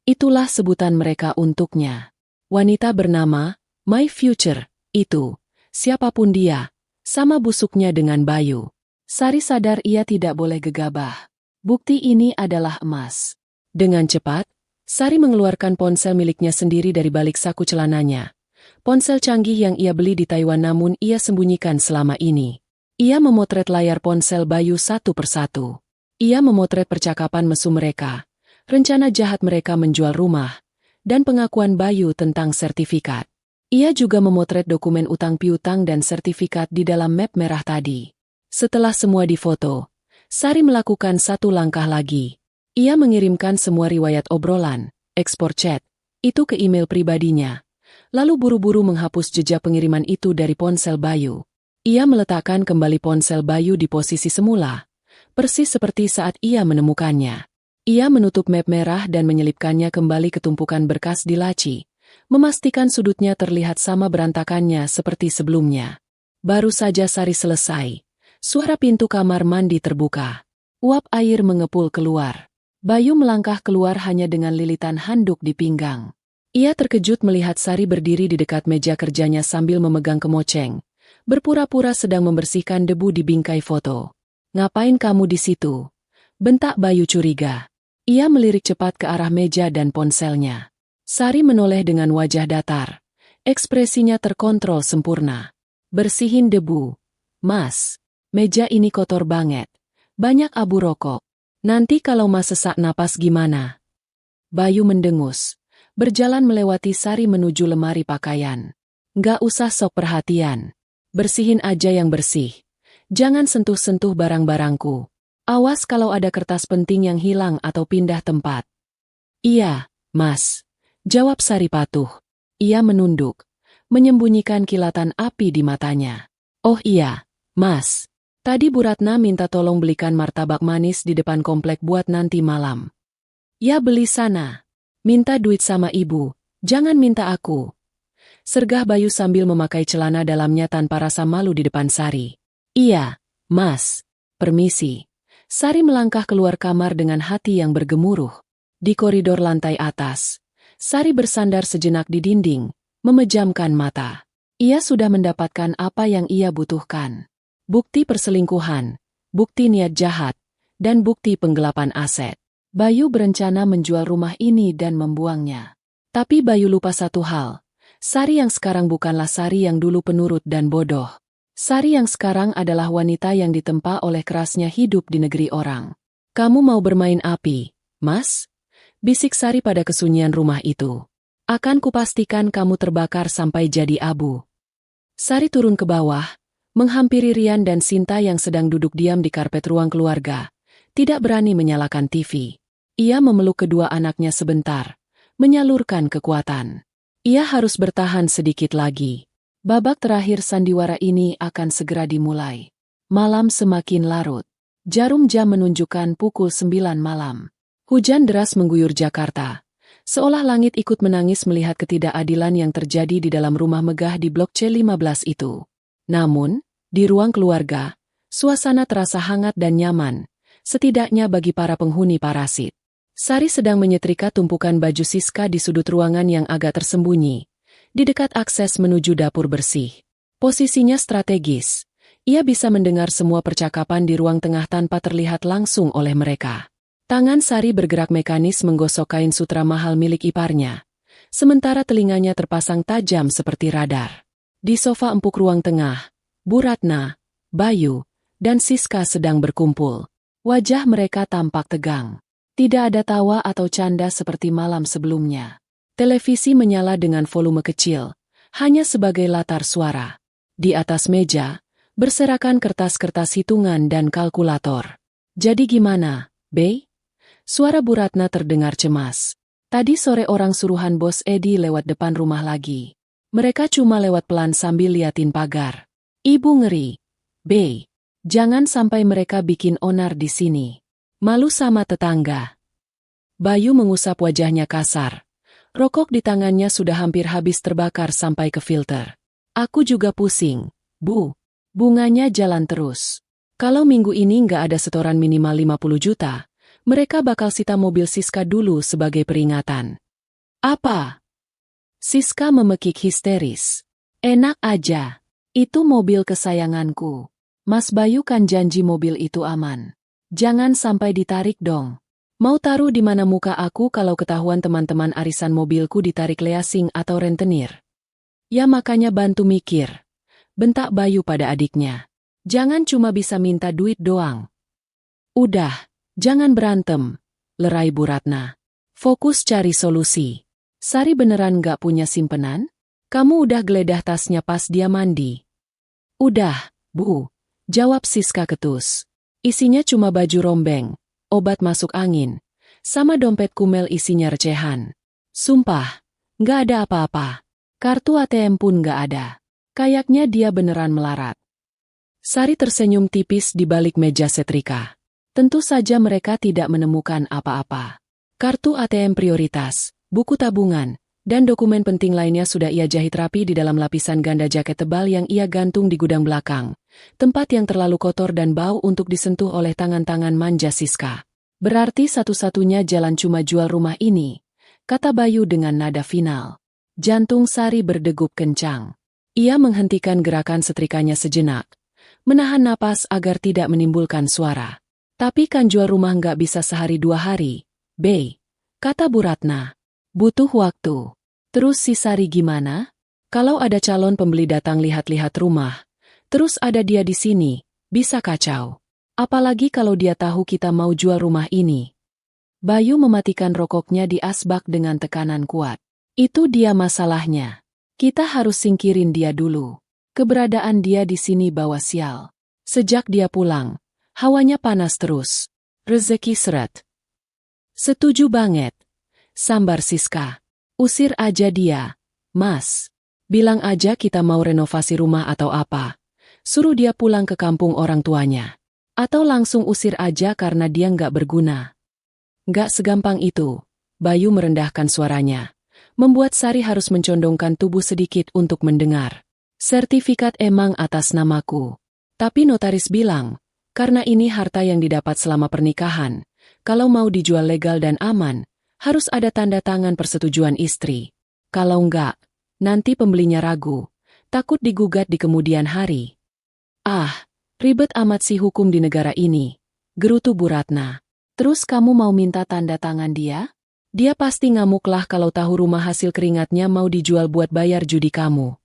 Speaker 1: Itulah sebutan mereka untuknya. Wanita bernama My Future, itu, siapapun dia, sama busuknya dengan Bayu. Sari sadar ia tidak boleh gegabah. Bukti ini adalah emas. Dengan cepat, Sari mengeluarkan ponsel miliknya sendiri dari balik saku celananya. Ponsel canggih yang ia beli di Taiwan namun ia sembunyikan selama ini. Ia memotret layar ponsel Bayu satu persatu. Ia memotret percakapan mesum mereka, rencana jahat mereka menjual rumah, dan pengakuan Bayu tentang sertifikat. Ia juga memotret dokumen utang piutang dan sertifikat di dalam map merah tadi. Setelah semua difoto, Sari melakukan satu langkah lagi. Ia mengirimkan semua riwayat obrolan, ekspor chat, itu ke email pribadinya. Lalu buru-buru menghapus jejak pengiriman itu dari ponsel Bayu. Ia meletakkan kembali ponsel Bayu di posisi semula, persis seperti saat ia menemukannya. Ia menutup map merah dan menyelipkannya kembali ke tumpukan berkas di laci, memastikan sudutnya terlihat sama berantakannya seperti sebelumnya. Baru saja Sari selesai, suara pintu kamar mandi terbuka. Uap air mengepul keluar. Bayu melangkah keluar hanya dengan lilitan handuk di pinggang. Ia terkejut melihat Sari berdiri di dekat meja kerjanya sambil memegang kemoceng, berpura-pura sedang membersihkan debu di bingkai foto. "Ngapain kamu di situ?" bentak Bayu curiga. Ia melirik cepat ke arah meja dan ponselnya. Sari menoleh dengan wajah datar. Ekspresinya terkontrol sempurna. "Bersihin debu. Mas, meja ini kotor banget. Banyak abu rokok. Nanti kalau Mas sesak napas gimana?" Bayu mendengus. Berjalan melewati Sari menuju lemari pakaian. "Nggak usah sok perhatian. Bersihin aja yang bersih. Jangan sentuh-sentuh barang-barangku. Awas kalau ada kertas penting yang hilang atau pindah tempat." "Iya, Mas," jawab Sari patuh. Ia menunduk, menyembunyikan kilatan api di matanya. "Oh iya, Mas. Tadi Bu Ratna minta tolong belikan martabak manis di depan komplek buat nanti malam." "Ya beli sana. Minta duit sama ibu, jangan minta aku." Sergah Bayu sambil memakai celana dalamnya tanpa rasa malu di depan Sari. "Iya, Mas. Permisi." Sari melangkah keluar kamar dengan hati yang bergemuruh. Di koridor lantai atas, Sari bersandar sejenak di dinding, memejamkan mata. Ia sudah mendapatkan apa yang ia butuhkan. Bukti perselingkuhan, bukti niat jahat, dan bukti penggelapan aset. Bayu berencana menjual rumah ini dan membuangnya. Tapi Bayu lupa satu hal. Sari yang sekarang bukanlah Sari yang dulu penurut dan bodoh. Sari yang sekarang adalah wanita yang ditempa oleh kerasnya hidup di negeri orang. "Kamu mau bermain api, Mas?" bisik Sari pada kesunyian rumah itu. "Akan kupastikan kamu terbakar sampai jadi abu." Sari turun ke bawah, menghampiri Rian dan Sinta yang sedang duduk diam di karpet ruang keluarga, tidak berani menyalakan TV. Ia memeluk kedua anaknya sebentar, menyalurkan kekuatan. Ia harus bertahan sedikit lagi. Babak terakhir sandiwara ini akan segera dimulai. Malam semakin larut. Jarum jam menunjukkan pukul 9 malam. Hujan deras mengguyur Jakarta. Seolah langit ikut menangis melihat ketidakadilan yang terjadi di dalam rumah megah di Blok C15 itu. Namun, di ruang keluarga, suasana terasa hangat dan nyaman, setidaknya bagi para penghuni parasit. Sari sedang menyetrika tumpukan baju Siska di sudut ruangan yang agak tersembunyi, di dekat akses menuju dapur bersih. Posisinya strategis. Ia bisa mendengar semua percakapan di ruang tengah tanpa terlihat langsung oleh mereka. Tangan Sari bergerak mekanis menggosok kain sutra mahal milik iparnya, sementara telinganya terpasang tajam seperti radar. Di sofa empuk ruang tengah, Bu Ratna, Bayu, dan Siska sedang berkumpul. Wajah mereka tampak tegang. Tidak ada tawa atau canda seperti malam sebelumnya. Televisi menyala dengan volume kecil, hanya sebagai latar suara. Di atas meja, berserakan kertas-kertas hitungan dan kalkulator. "Jadi gimana, Bey?" Suara Bu Ratna terdengar cemas. "Tadi sore orang suruhan Bos Edi lewat depan rumah lagi. Mereka cuma lewat pelan sambil liatin pagar. Ibu ngeri. Bey, jangan sampai mereka bikin onar di sini. Malu sama tetangga." Bayu mengusap wajahnya kasar. Rokok di tangannya sudah hampir habis terbakar sampai ke filter. "Aku juga pusing, Bu." Bunganya jalan terus. Kalau minggu ini nggak ada setoran minimal 50 juta, mereka bakal sita mobil Siska dulu sebagai peringatan. "Apa?" Siska memekik histeris. "Enak aja. Itu mobil kesayanganku. Mas Bayu kan janji mobil itu aman. Jangan sampai ditarik dong. Mau taruh di mana muka aku kalau ketahuan teman-teman arisan mobilku ditarik leasing atau rentenir?" "Ya makanya bantu mikir," bentak Bayu pada adiknya. "Jangan cuma bisa minta duit doang." "Udah, jangan berantem," lerai Bu Ratna. "Fokus cari solusi. Sari beneran gak punya simpenan? Kamu udah geledah tasnya pas dia mandi?" "Udah, Bu," jawab Siska ketus. "Isinya cuma baju rombeng, obat masuk angin, sama dompet kumel isinya recehan. Sumpah, nggak ada apa-apa. Kartu ATM pun nggak ada." Kayaknya dia beneran melarat. Sari tersenyum tipis di balik meja setrika. Tentu saja mereka tidak menemukan apa-apa. Kartu ATM prioritas, buku tabungan, Dan dokumen penting lainnya sudah ia jahit rapi di dalam lapisan ganda jaket tebal yang ia gantung di gudang belakang. Tempat yang terlalu kotor dan bau untuk disentuh oleh tangan-tangan manja Siska. Berarti satu-satunya jalan cuma jual rumah ini, kata Bayu dengan nada final. Jantung Sari berdegup kencang. Ia menghentikan gerakan setrikanya sejenak, menahan napas agar tidak menimbulkan suara. Tapi kan jual rumah nggak bisa sehari 2 hari, Bey, kata Bu Ratna. Butuh waktu. Terus si Sari gimana? Kalau ada calon pembeli datang lihat-lihat rumah, terus ada dia di sini, bisa kacau. Apalagi kalau dia tahu kita mau jual rumah ini. Bayu mematikan rokoknya di asbak dengan tekanan kuat. Itu dia masalahnya. Kita harus singkirin dia dulu. Keberadaan dia di sini bawa sial. Sejak dia pulang, hawanya panas terus. Rezeki seret. Setuju banget. Sambar Siska. Usir aja dia, Mas. Bilang aja kita mau renovasi rumah atau apa. Suruh dia pulang ke kampung orang tuanya. Atau langsung usir aja karena dia nggak berguna. Nggak segampang itu. Bayu merendahkan suaranya. Membuat Sari harus mencondongkan tubuh sedikit untuk mendengar. Sertifikat emang atas namaku. Tapi notaris bilang, karena ini harta yang didapat selama pernikahan, kalau mau dijual legal dan aman, harus ada tanda tangan persetujuan istri. Kalau enggak, nanti pembelinya ragu, takut digugat di kemudian hari. Ah, ribet amat sih hukum di negara ini, gerutu Bu Ratna. Terus kamu mau minta tanda tangan dia? Dia pasti ngamuklah kalau tahu rumah hasil keringatnya mau dijual buat bayar judi kamu.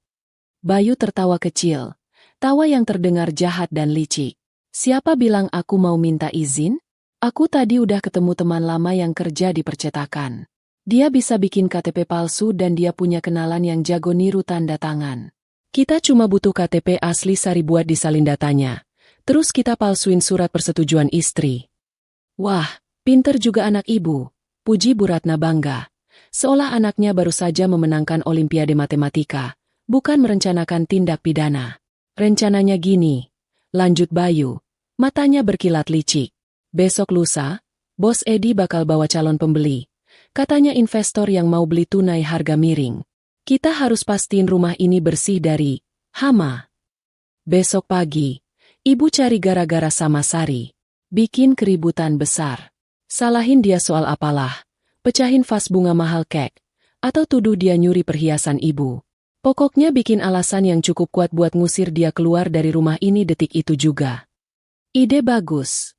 Speaker 1: Bayu tertawa kecil, tawa yang terdengar jahat dan licik. Siapa bilang aku mau minta izin? Aku tadi udah ketemu teman lama yang kerja di percetakan. Dia bisa bikin KTP palsu dan dia punya kenalan yang jago niru tanda tangan. Kita cuma butuh KTP asli Sari buat disalin datanya. Terus kita palsuin surat persetujuan istri. Wah, pinter juga anak ibu, puji Bu Ratna bangga. Seolah anaknya baru saja memenangkan Olimpiade Matematika, bukan merencanakan tindak pidana. Rencananya gini, lanjut Bayu, matanya berkilat licik. Besok lusa, Bos Edi bakal bawa calon pembeli. Katanya investor yang mau beli tunai harga miring. Kita harus pastiin rumah ini bersih dari hama. Besok pagi, ibu cari gara-gara sama Sari. Bikin keributan besar. Salahin dia soal apalah. Pecahin vas bunga mahal kek. Atau tuduh dia nyuri perhiasan ibu. Pokoknya bikin alasan yang cukup kuat buat ngusir dia keluar dari rumah ini detik itu juga. Ide bagus.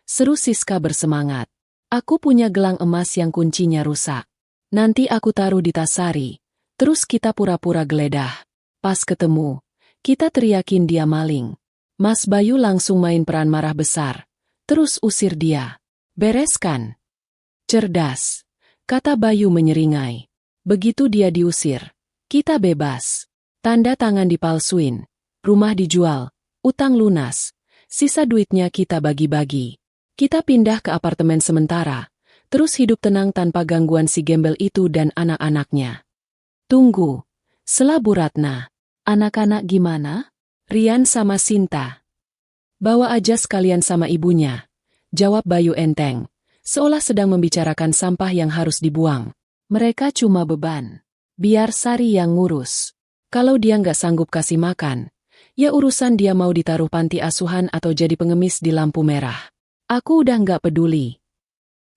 Speaker 1: Seru Siska bersemangat. Aku punya gelang emas yang kuncinya rusak. Nanti aku taruh di tas Sari. Terus kita pura-pura geledah. Pas ketemu, kita teriakin dia maling. Mas Bayu langsung main peran marah besar. Terus usir dia. Bereskan. Cerdas, kata Bayu menyeringai. Begitu dia diusir, kita bebas. Tanda tangan dipalsuin. Rumah dijual. Utang lunas. Sisa duitnya kita bagi-bagi. Kita pindah ke apartemen sementara, terus hidup tenang tanpa gangguan si gembel itu dan anak-anaknya. Tunggu, sela Bu Ratna. Anak-anak gimana? Rian sama Sinta. Bawa aja sekalian sama ibunya, jawab Bayu enteng, seolah sedang membicarakan sampah yang harus dibuang. Mereka cuma beban. Biar Sari yang ngurus. Kalau dia nggak sanggup kasih makan, ya urusan dia mau ditaruh panti asuhan atau jadi pengemis di lampu merah. Aku udah nggak peduli.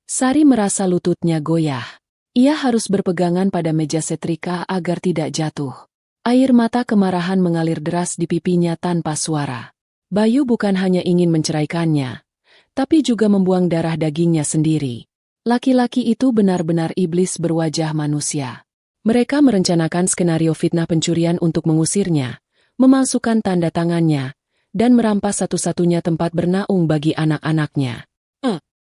Speaker 1: Sari merasa lututnya goyah. Ia harus berpegangan pada meja setrika agar tidak jatuh. Air mata kemarahan mengalir deras di pipinya tanpa suara. Bayu bukan hanya ingin menceraikannya, tapi juga membuang darah dagingnya sendiri. Laki-laki itu benar-benar iblis berwajah manusia. Mereka merencanakan skenario fitnah pencurian untuk mengusirnya, memalsukan tanda tangannya, dan merampas satu-satunya tempat bernaung bagi anak-anaknya.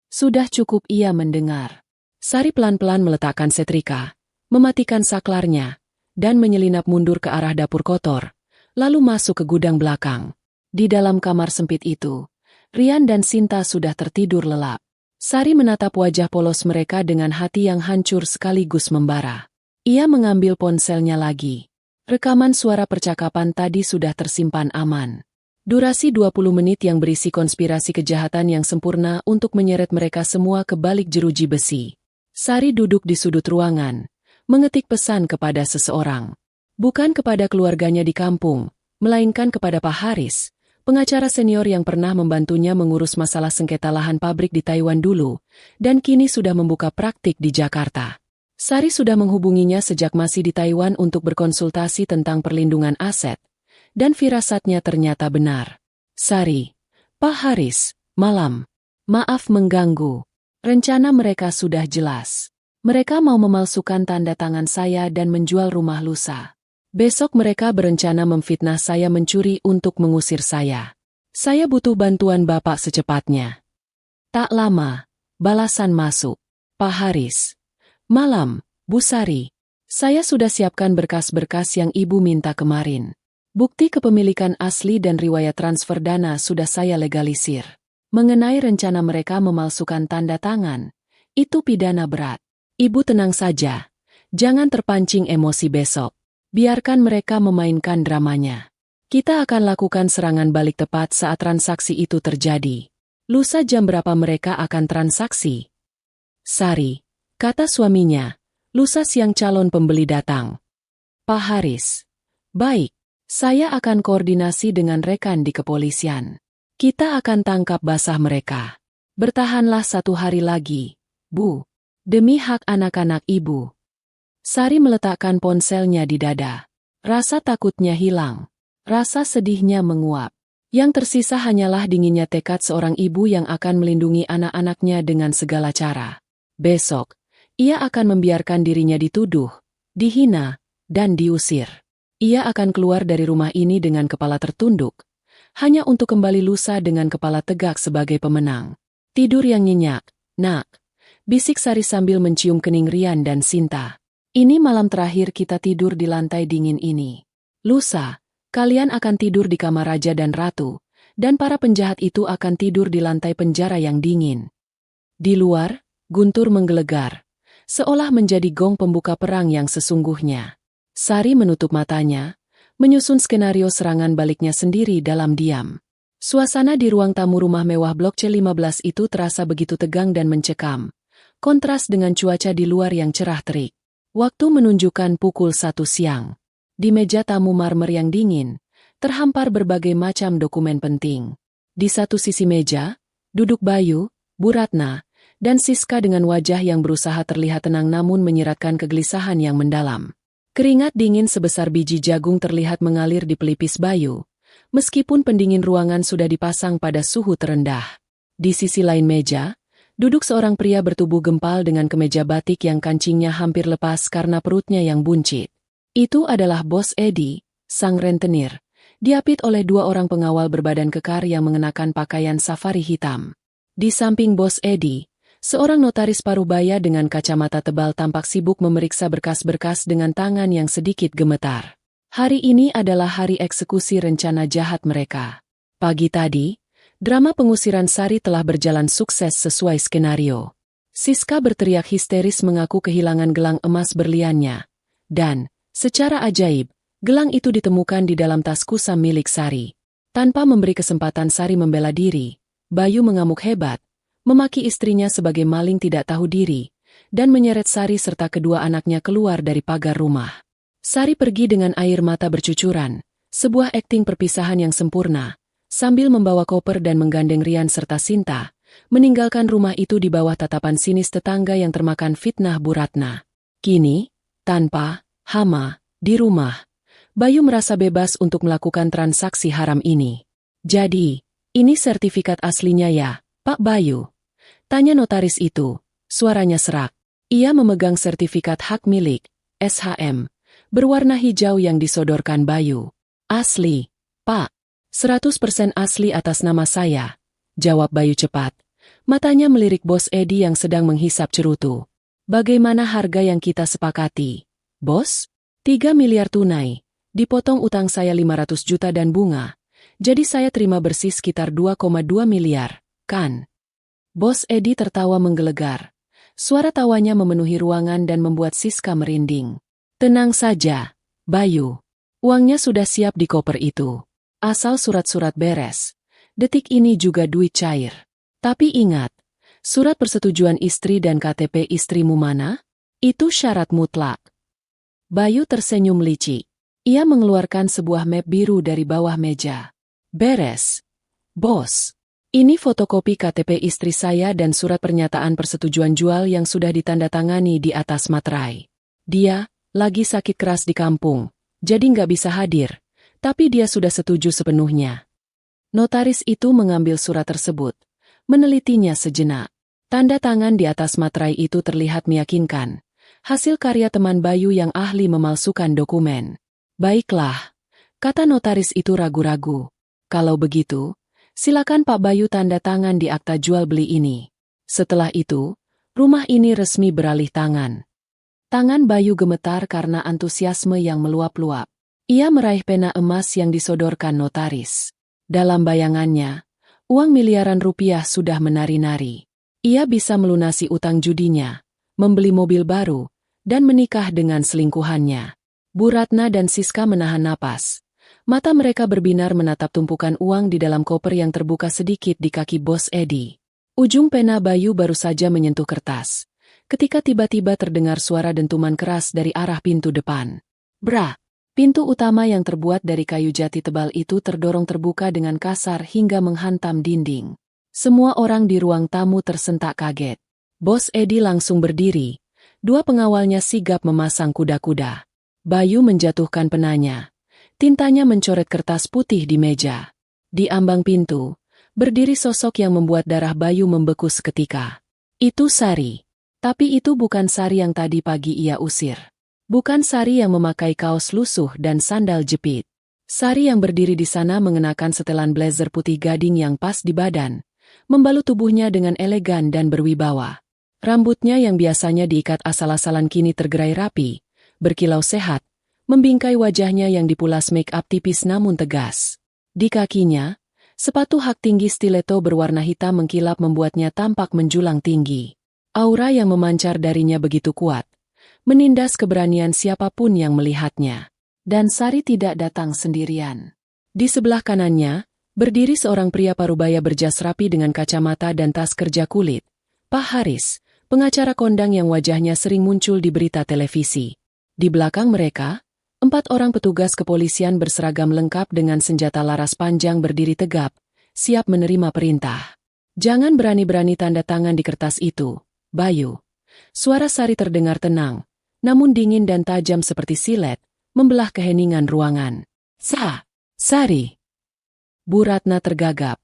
Speaker 1: Sudah cukup ia mendengar. Sari pelan-pelan meletakkan setrika, mematikan saklarnya, dan menyelinap mundur ke arah dapur kotor, lalu masuk ke gudang belakang. Di dalam kamar sempit itu, Rian dan Sinta sudah tertidur lelap. Sari menatap wajah polos mereka dengan hati yang hancur sekaligus membara. Ia mengambil ponselnya lagi. Rekaman suara percakapan tadi sudah tersimpan aman. Durasi 20 menit yang berisi konspirasi kejahatan yang sempurna untuk menyeret mereka semua ke balik jeruji besi. Sari duduk di sudut ruangan, mengetik pesan kepada seseorang. Bukan kepada keluarganya di kampung, melainkan kepada Pak Haris, pengacara senior yang pernah membantunya mengurus masalah sengketa lahan pabrik di Taiwan dulu, dan kini sudah membuka praktik di Jakarta. Sari sudah menghubunginya sejak masih di Taiwan untuk berkonsultasi tentang perlindungan aset, dan firasatnya ternyata benar. Sari, Pak Haris, malam. Maaf mengganggu. Rencana mereka sudah jelas. Mereka mau memalsukan tanda tangan saya dan menjual rumah lusa. Besok mereka berencana memfitnah saya mencuri untuk mengusir saya. Saya butuh bantuan Bapak secepatnya. Tak lama, balasan masuk. Pak Haris. Malam, Bu Sari. Saya sudah siapkan berkas-berkas yang Ibu minta kemarin. Bukti kepemilikan asli dan riwayat transfer dana sudah saya legalisir. Mengenai rencana mereka memalsukan tanda tangan, itu pidana berat. Ibu tenang saja. Jangan terpancing emosi besok. Biarkan mereka memainkan dramanya. Kita akan lakukan serangan balik tepat saat transaksi itu terjadi. Lusa jam berapa mereka akan transaksi? Sari, kata suaminya, lusa siang calon pembeli datang. Pak Haris. Baik, saya akan koordinasi dengan rekan di kepolisian. Kita akan tangkap basah mereka. Bertahanlah 1 hari lagi, Bu. Demi hak anak-anak Ibu. Sari meletakkan ponselnya di dada. Rasa takutnya hilang. Rasa sedihnya menguap. Yang tersisa hanyalah dinginnya tekad seorang ibu yang akan melindungi anak-anaknya dengan segala cara. Besok, ia akan membiarkan dirinya dituduh, dihina, dan diusir. Ia akan keluar dari rumah ini dengan kepala tertunduk, hanya untuk kembali lusa dengan kepala tegak sebagai pemenang. Tidur yang nyenyak, nak. Bisik Sari sambil mencium kening Rian dan Sinta. Ini malam terakhir kita tidur di lantai dingin ini. Lusa, kalian akan tidur di kamar raja dan ratu, dan para penjahat itu akan tidur di lantai penjara yang dingin. Di luar, guntur menggelegar, seolah menjadi gong pembuka perang yang sesungguhnya. Sari menutup matanya, menyusun skenario serangan baliknya sendiri dalam diam. Suasana di ruang tamu rumah mewah Blok C15 itu terasa begitu tegang dan mencekam. Kontras dengan cuaca di luar yang cerah terik. Waktu menunjukkan pukul 1 siang. Di meja tamu marmer yang dingin, terhampar berbagai macam dokumen penting. Di satu sisi meja, duduk Bayu, Bu Ratna, dan Siska dengan wajah yang berusaha terlihat tenang namun menyiratkan kegelisahan yang mendalam. Keringat dingin sebesar biji jagung terlihat mengalir di pelipis Bayu, meskipun pendingin ruangan sudah dipasang pada suhu terendah. Di sisi lain meja, duduk seorang pria bertubuh gempal dengan kemeja batik yang kancingnya hampir lepas karena perutnya yang buncit. Itu adalah Bos Edi, sang rentenir, diapit oleh 2 orang pengawal berbadan kekar yang mengenakan pakaian safari hitam. Di samping Bos Edi, seorang notaris parubaya dengan kacamata tebal tampak sibuk memeriksa berkas-berkas dengan tangan yang sedikit gemetar. Hari ini adalah hari eksekusi rencana jahat mereka. Pagi tadi, drama pengusiran Sari telah berjalan sukses sesuai skenario. Siska berteriak histeris mengaku kehilangan gelang emas berliannya. Dan, secara ajaib, gelang itu ditemukan di dalam tas kusam milik Sari. Tanpa memberi kesempatan Sari membela diri, Bayu mengamuk hebat, memaki istrinya sebagai maling tidak tahu diri, dan menyeret Sari serta kedua anaknya keluar dari pagar rumah. Sari pergi dengan air mata bercucuran, sebuah akting perpisahan yang sempurna, sambil membawa koper dan menggandeng Rian serta Sinta, meninggalkan rumah itu di bawah tatapan sinis tetangga yang termakan fitnah Bu Ratna. Kini, tanpa hama, di rumah, Bayu merasa bebas untuk melakukan transaksi haram ini. Jadi, ini sertifikat aslinya ya, Pak Bayu? Tanya notaris itu, suaranya serak. Ia memegang sertifikat hak milik, SHM, berwarna hijau yang disodorkan Bayu. Asli, Pak. 100% asli atas nama saya, jawab Bayu cepat. Matanya melirik Bos Edi yang sedang menghisap cerutu. Bagaimana harga yang kita sepakati? Bos? 3 miliar tunai, dipotong utang saya 500 juta dan bunga. Jadi saya terima bersih sekitar 2,2 miliar, kan? Bos Edi tertawa menggelegar. Suara tawanya memenuhi ruangan dan membuat Siska merinding. Tenang saja, Bayu. Uangnya sudah siap di koper itu. Asal surat-surat beres. Detik ini juga duit cair. Tapi ingat, surat persetujuan istri dan KTP istrimu mana? Itu syarat mutlak. Bayu tersenyum licik. Ia mengeluarkan sebuah map biru dari bawah meja. Beres. Bos. Ini fotokopi KTP istri saya dan surat pernyataan persetujuan jual yang sudah ditandatangani di atas materai. Dia lagi sakit keras di kampung, jadi nggak bisa hadir, tapi dia sudah setuju sepenuhnya. Notaris itu mengambil surat tersebut, menelitinya sejenak. Tanda tangan di atas materai itu terlihat meyakinkan. Hasil karya teman Bayu yang ahli memalsukan dokumen. Baiklah, kata notaris itu ragu-ragu. Kalau begitu, silakan Pak Bayu tanda tangan di akta jual beli ini. Setelah itu, rumah ini resmi beralih tangan. Tangan Bayu gemetar karena antusiasme yang meluap-luap. Ia meraih pena emas yang disodorkan notaris. Dalam bayangannya, uang miliaran rupiah sudah menari-nari. Ia bisa melunasi utang judinya, membeli mobil baru, dan menikah dengan selingkuhannya. Bu Ratna dan Siska menahan napas. Mata mereka berbinar menatap tumpukan uang di dalam koper yang terbuka sedikit di kaki Bos Edi. Ujung pena Bayu baru saja menyentuh kertas, ketika tiba-tiba terdengar suara dentuman keras dari arah pintu depan. Bra! Pintu utama yang terbuat dari kayu jati tebal itu terdorong terbuka dengan kasar hingga menghantam dinding. Semua orang di ruang tamu tersentak kaget. Bos Edi langsung berdiri. Dua pengawalnya sigap memasang kuda-kuda. Bayu menjatuhkan penanya. Tintanya mencoret kertas putih di meja. Di ambang pintu, berdiri sosok yang membuat darah Bayu membeku seketika. Itu Sari. Tapi itu bukan Sari yang tadi pagi ia usir. Bukan Sari yang memakai kaos lusuh dan sandal jepit. Sari yang berdiri di sana mengenakan setelan blazer putih gading yang pas di badan, membalut tubuhnya dengan elegan dan berwibawa. Rambutnya yang biasanya diikat asal-asalan kini tergerai rapi, berkilau sehat, membingkai wajahnya yang dipulas make-up tipis namun tegas. Di kakinya, sepatu hak tinggi stiletto berwarna hitam mengkilap membuatnya tampak menjulang tinggi. Aura yang memancar darinya begitu kuat, menindas keberanian siapapun yang melihatnya. Dan Sari tidak datang sendirian. Di sebelah kanannya, berdiri seorang pria parubaya berjas rapi dengan kacamata dan tas kerja kulit. Pak Haris, pengacara kondang yang wajahnya sering muncul di berita televisi. Di belakang mereka, 4 orang petugas kepolisian berseragam lengkap dengan senjata laras panjang berdiri tegap, siap menerima perintah. Jangan berani-berani tanda tangan di kertas itu, Bayu. Suara Sari terdengar tenang, namun dingin dan tajam seperti silet, membelah keheningan ruangan. Sari. Bu Ratna tergagap.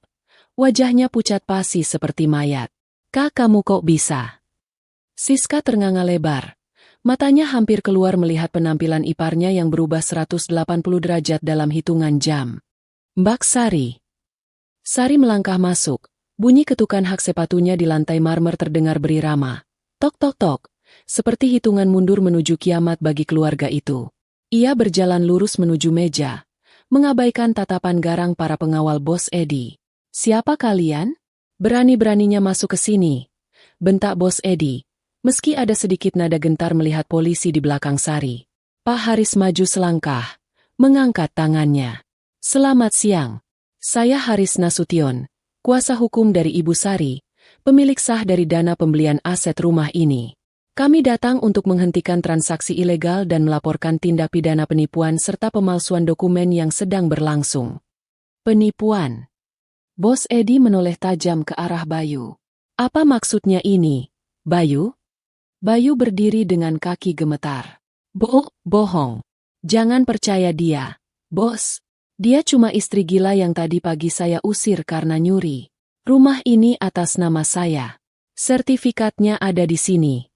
Speaker 1: Wajahnya pucat pasi seperti mayat. Kak, kamu kok bisa? Siska ternganga lebar. Matanya hampir keluar melihat penampilan iparnya yang berubah 180 derajat dalam hitungan jam. Mbak Sari. Sari melangkah masuk. Bunyi ketukan hak sepatunya di lantai marmer terdengar berirama. Tok tok tok. Seperti hitungan mundur menuju kiamat bagi keluarga itu. Ia berjalan lurus menuju meja, mengabaikan tatapan garang para pengawal Bos Edi. Siapa kalian? Berani-beraninya masuk ke sini, bentak Bos Edi, meski ada sedikit nada gentar melihat polisi di belakang Sari. Pak Haris maju selangkah, mengangkat tangannya. Selamat siang. Saya Haris Nasution, kuasa hukum dari Ibu Sari, pemilik sah dari dana pembelian aset rumah ini. Kami datang untuk menghentikan transaksi ilegal dan melaporkan tindak pidana penipuan serta pemalsuan dokumen yang sedang berlangsung. Penipuan. Bos Edi menoleh tajam ke arah Bayu. Apa maksudnya ini, Bayu? Bayu berdiri dengan kaki gemetar. Bohong. Jangan percaya dia, Bos. Dia cuma istri gila yang tadi pagi saya usir karena nyuri. Rumah ini atas nama saya. Sertifikatnya ada di sini.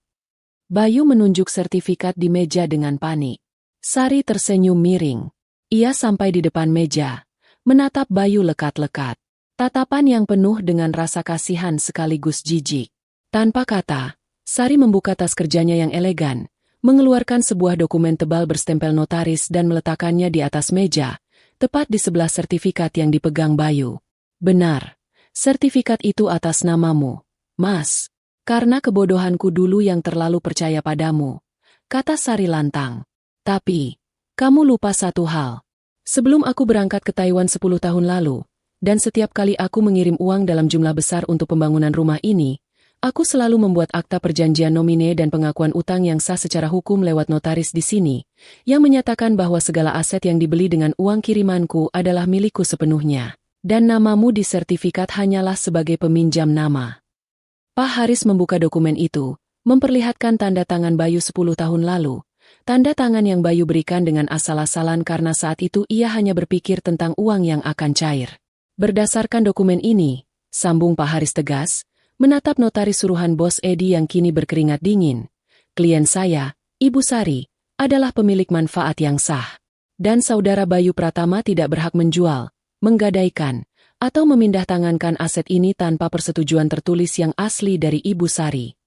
Speaker 1: Bayu menunjuk sertifikat di meja dengan panik. Sari tersenyum miring. Ia sampai di depan meja, menatap Bayu lekat-lekat. Tatapan yang penuh dengan rasa kasihan sekaligus jijik. Tanpa kata, Sari membuka tas kerjanya yang elegan, mengeluarkan sebuah dokumen tebal berstempel notaris dan meletakkannya di atas meja, tepat di sebelah sertifikat yang dipegang Bayu. Benar, sertifikat itu atas namamu, Mas. Karena kebodohanku dulu yang terlalu percaya padamu, kata Sari lantang. Tapi, kamu lupa satu hal. Sebelum aku berangkat ke Taiwan 10 tahun lalu, dan setiap kali aku mengirim uang dalam jumlah besar untuk pembangunan rumah ini, Aku selalu membuat akta perjanjian nomine dan pengakuan utang yang sah secara hukum lewat notaris di sini, yang menyatakan bahwa segala aset yang dibeli dengan uang kirimanku adalah milikku sepenuhnya, dan namamu di sertifikat hanyalah sebagai peminjam nama. Pak Haris membuka dokumen itu, memperlihatkan tanda tangan Bayu 10 tahun lalu, tanda tangan yang Bayu berikan dengan asal-asalan karena saat itu ia hanya berpikir tentang uang yang akan cair. Berdasarkan dokumen ini, sambung Pak Haris tegas, menatap notaris suruhan Bos Edi yang kini berkeringat dingin. Klien saya, Ibu Sari, adalah pemilik manfaat yang sah. Dan saudara Bayu Pratama tidak berhak menjual, menggadaikan, atau memindah tangankan aset ini tanpa persetujuan tertulis yang asli dari Ibu Sari.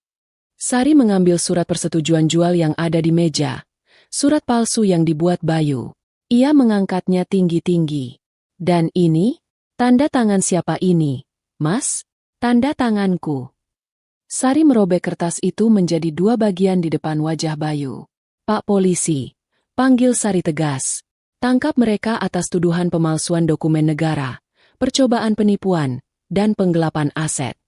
Speaker 1: Sari mengambil surat persetujuan jual yang ada di meja. Surat palsu yang dibuat Bayu. Ia mengangkatnya tinggi-tinggi. Dan ini? Tanda tangan siapa ini, Mas? Tanda tanganku. Sari merobek kertas itu menjadi 2 bagian di depan wajah Bayu. Pak Polisi, panggil Sari tegas. Tangkap mereka atas tuduhan pemalsuan dokumen negara, percobaan penipuan, dan penggelapan aset.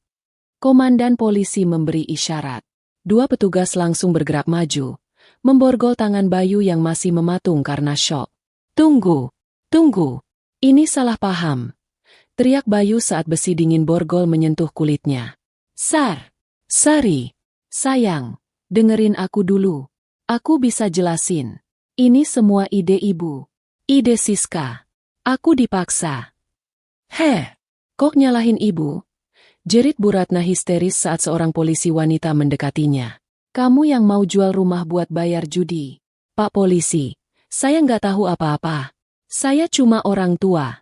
Speaker 1: Komandan polisi memberi isyarat. 2 petugas langsung bergerak maju, memborgol tangan Bayu yang masih mematung karena syok. Tunggu, ini salah paham. Teriak Bayu saat besi dingin borgol menyentuh kulitnya. Sari, sayang, dengerin aku dulu. Aku bisa jelasin. Ini semua ide ibu. Ide Siska. Aku dipaksa. Kok nyalahin ibu? Jerit Bu Ratna histeris saat seorang polisi wanita mendekatinya. Kamu yang mau jual rumah buat bayar judi. Pak Polisi, saya nggak tahu apa-apa. Saya cuma orang tua.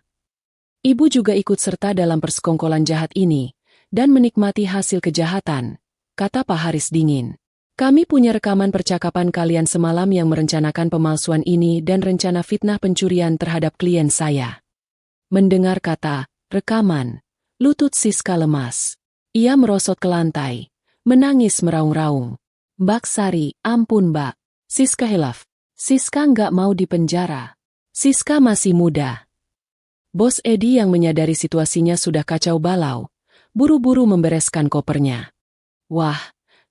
Speaker 1: Ibu juga ikut serta dalam persekongkolan jahat ini, dan menikmati hasil kejahatan, kata Pak Haris dingin. Kami punya rekaman percakapan kalian semalam yang merencanakan pemalsuan ini dan rencana fitnah pencurian terhadap klien saya. Mendengar kata, rekaman, lutut Siska lemas. Ia merosot ke lantai, menangis meraung-raung. Mbak Sari, ampun Mbak. Siska hilaf. Siska nggak mau dipenjara. Siska masih muda. Bos Edi yang menyadari situasinya sudah kacau balau, buru-buru membereskan kopernya. Wah,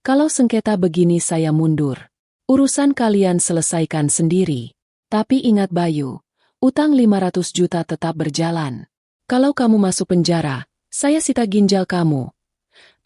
Speaker 1: kalau sengketa begini saya mundur. Urusan kalian selesaikan sendiri. Tapi ingat Bayu, utang 500 juta tetap berjalan. Kalau kamu masuk penjara, saya sita ginjal kamu.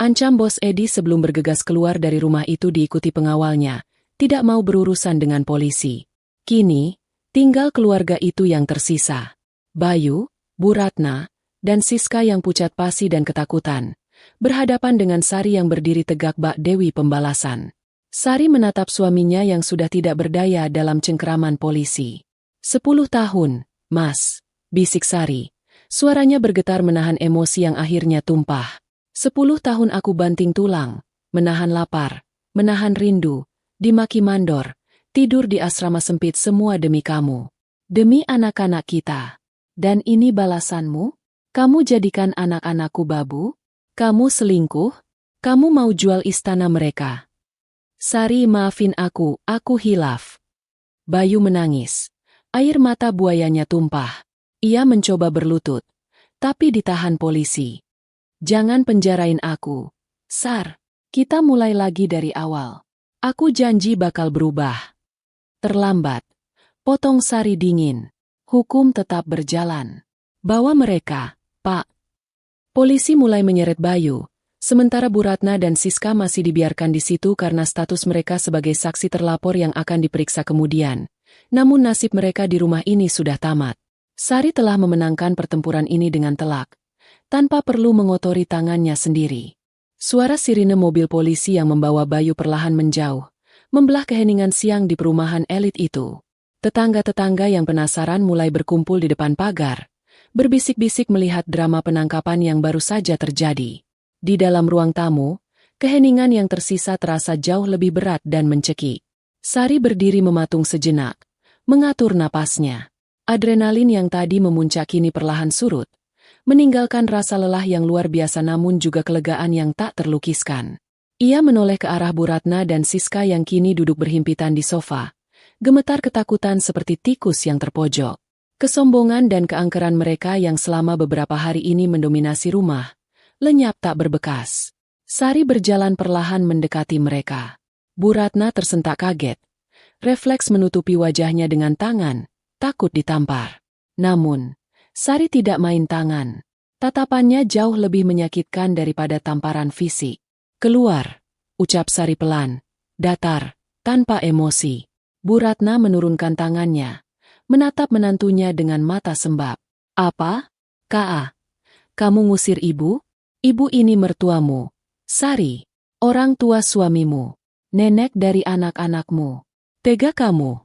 Speaker 1: Ancam Bos Edi sebelum bergegas keluar dari rumah itu diikuti pengawalnya, tidak mau berurusan dengan polisi. Kini, tinggal keluarga itu yang tersisa. Bayu, Bu Ratna, dan Siska yang pucat pasi dan ketakutan, berhadapan dengan Sari yang berdiri tegak bak Dewi Pembalasan. Sari menatap suaminya yang sudah tidak berdaya dalam cengkeraman polisi. 10 tahun, Mas, bisik Sari. Suaranya bergetar menahan emosi yang akhirnya tumpah. 10 tahun aku banting tulang, menahan lapar, menahan rindu, dimaki mandor, tidur di asrama sempit semua demi kamu. Demi anak-anak kita. Dan ini balasanmu? Kamu jadikan anak-anakku babu? Kamu selingkuh? Kamu mau jual istana mereka? Sari, maafin aku hilaf. Bayu menangis. Air mata buayanya tumpah. Ia mencoba berlutut, tapi ditahan polisi. Jangan penjarain aku. Sar, kita mulai lagi dari awal. Aku janji bakal berubah. Terlambat. Potong Sari dingin. Hukum tetap berjalan. Bawa mereka, Pak. Polisi mulai menyeret Bayu, sementara Bu Ratna dan Siska masih dibiarkan di situ karena status mereka sebagai saksi terlapor yang akan diperiksa kemudian. Namun nasib mereka di rumah ini sudah tamat. Sari telah memenangkan pertempuran ini dengan telak, tanpa perlu mengotori tangannya sendiri. Suara sirine mobil polisi yang membawa Bayu perlahan menjauh, membelah keheningan siang di perumahan elit itu. Tetangga-tetangga yang penasaran mulai berkumpul di depan pagar, berbisik-bisik melihat drama penangkapan yang baru saja terjadi. Di dalam ruang tamu, keheningan yang tersisa terasa jauh lebih berat dan mencekik. Sari berdiri mematung sejenak, mengatur napasnya. Adrenalin yang tadi memuncak kini perlahan surut, meninggalkan rasa lelah yang luar biasa namun juga kelegaan yang tak terlukiskan. Ia menoleh ke arah Bu Ratna dan Siska yang kini duduk berhimpitan di sofa. Gemetar ketakutan seperti tikus yang terpojok. Kesombongan dan keangkeran mereka yang selama beberapa hari ini mendominasi rumah, lenyap tak berbekas. Sari berjalan perlahan mendekati mereka. Bu Ratna tersentak kaget. Refleks menutupi wajahnya dengan tangan, takut ditampar. Namun, Sari tidak main tangan. Tatapannya jauh lebih menyakitkan daripada tamparan fisik. Keluar, ucap Sari pelan, datar, tanpa emosi. Bu Ratna menurunkan tangannya, menatap menantunya dengan mata sembab. Apa? Ka, kamu ngusir ibu? Ibu ini mertuamu. Sari, orang tua suamimu. Nenek dari anak-anakmu. Tega kamu.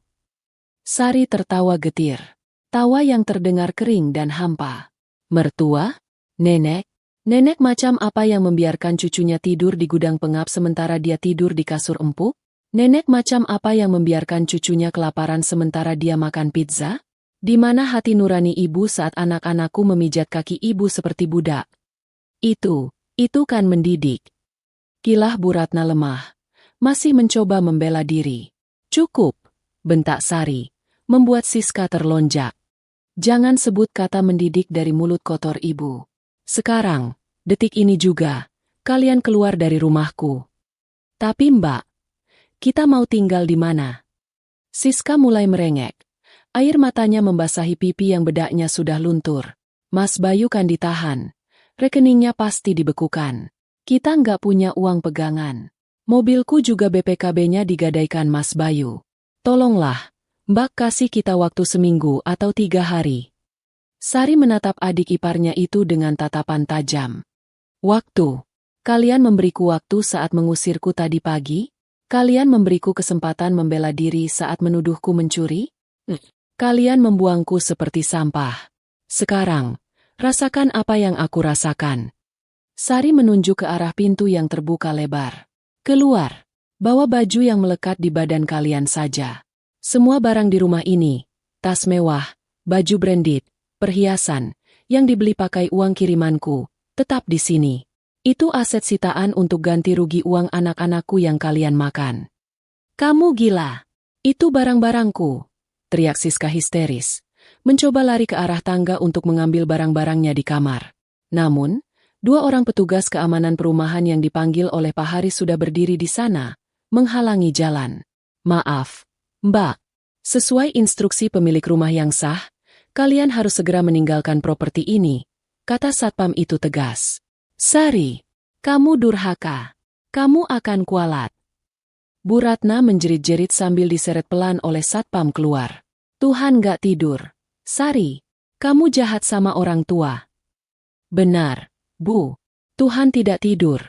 Speaker 1: Sari tertawa getir. Tawa yang terdengar kering dan hampa. Mertua? Nenek? Nenek macam apa yang membiarkan cucunya tidur di gudang pengap sementara dia tidur di kasur empuk? Nenek macam apa yang membiarkan cucunya kelaparan sementara dia makan pizza? Di mana hati nurani ibu saat anak-anakku memijat kaki ibu seperti budak? Itu kan mendidik. Kilah Bu Ratna lemah. Masih mencoba membela diri. Cukup, bentak Sari, membuat Siska terlonjak. Jangan sebut kata mendidik dari mulut kotor ibu. Sekarang, detik ini juga, kalian keluar dari rumahku. Tapi Mbak, kita mau tinggal di mana? Siska mulai merengek. Air matanya membasahi pipi yang bedaknya sudah luntur. Mas Bayu kan ditahan. Rekeningnya pasti dibekukan. Kita nggak punya uang pegangan. Mobilku juga BPKB-nya digadaikan Mas Bayu. Tolonglah, Mbak kasih kita waktu seminggu atau 3 hari. Sari menatap adik iparnya itu dengan tatapan tajam. Waktu. Kalian memberiku waktu saat mengusirku tadi pagi? Kalian memberiku kesempatan membela diri saat menuduhku mencuri? Kalian membuangku seperti sampah. Sekarang, rasakan apa yang aku rasakan. Sari menunjuk ke arah pintu yang terbuka lebar. Keluar. Bawa baju yang melekat di badan kalian saja. Semua barang di rumah ini, tas mewah, baju branded, perhiasan, yang dibeli pakai uang kirimanku, tetap di sini. Itu aset sitaan untuk ganti rugi uang anak-anakku yang kalian makan. Kamu gila. Itu barang-barangku, teriak Siska histeris. Mencoba lari ke arah tangga untuk mengambil barang-barangnya di kamar. Namun, 2 orang petugas keamanan perumahan yang dipanggil oleh Pak Haris sudah berdiri di sana, menghalangi jalan. Maaf, Mbak. Sesuai instruksi pemilik rumah yang sah, kalian harus segera meninggalkan properti ini, kata satpam itu tegas. Sari, kamu durhaka. Kamu akan kualat. Bu Ratna menjerit-jerit sambil diseret pelan oleh satpam keluar. Tuhan gak tidur. Sari, kamu jahat sama orang tua. Benar, Bu. Tuhan tidak tidur,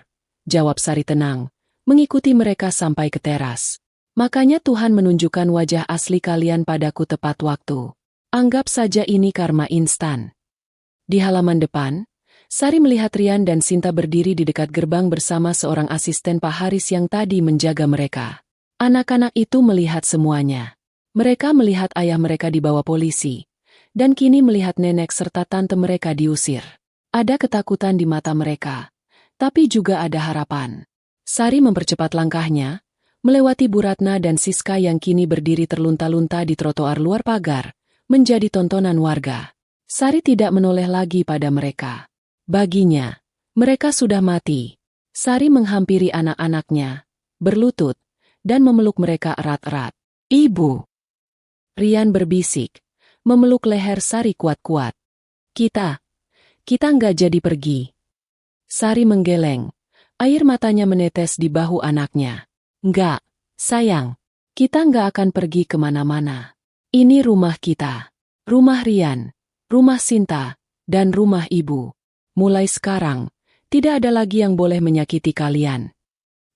Speaker 1: jawab Sari tenang, mengikuti mereka sampai ke teras. Makanya Tuhan menunjukkan wajah asli kalian padaku tepat waktu. Anggap saja ini karma instan. Di halaman depan, Sari melihat Rian dan Sinta berdiri di dekat gerbang bersama seorang asisten Pak Haris yang tadi menjaga mereka. Anak-anak itu melihat semuanya. Mereka melihat ayah mereka dibawa polisi, dan kini melihat nenek serta tante mereka diusir. Ada ketakutan di mata mereka, tapi juga ada harapan. Sari mempercepat langkahnya, melewati Bu Ratna dan Siska yang kini berdiri terlunta-lunta di trotoar luar pagar, menjadi tontonan warga. Sari tidak menoleh lagi pada mereka. Baginya, mereka sudah mati. Sari menghampiri anak-anaknya, berlutut, dan memeluk mereka erat-erat. Ibu! Rian berbisik, memeluk leher Sari kuat-kuat. Kita nggak jadi pergi. Sari menggeleng, air matanya menetes di bahu anaknya. Nggak, sayang, kita nggak akan pergi kemana-mana. Ini rumah kita, rumah Rian, rumah Sinta, dan rumah ibu. Mulai sekarang, tidak ada lagi yang boleh menyakiti kalian.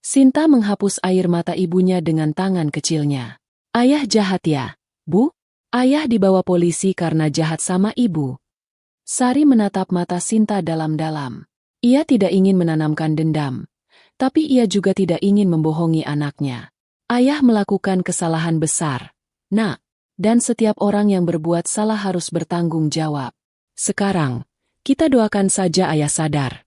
Speaker 1: Sinta menghapus air mata ibunya dengan tangan kecilnya. Ayah jahat ya, Bu? Ayah dibawa polisi karena jahat sama ibu. Sari menatap mata Sinta dalam-dalam. Ia tidak ingin menanamkan dendam, tapi ia juga tidak ingin membohongi anaknya. Ayah melakukan kesalahan besar, Nak, dan setiap orang yang berbuat salah harus bertanggung jawab. Sekarang, kita doakan saja ayah sadar.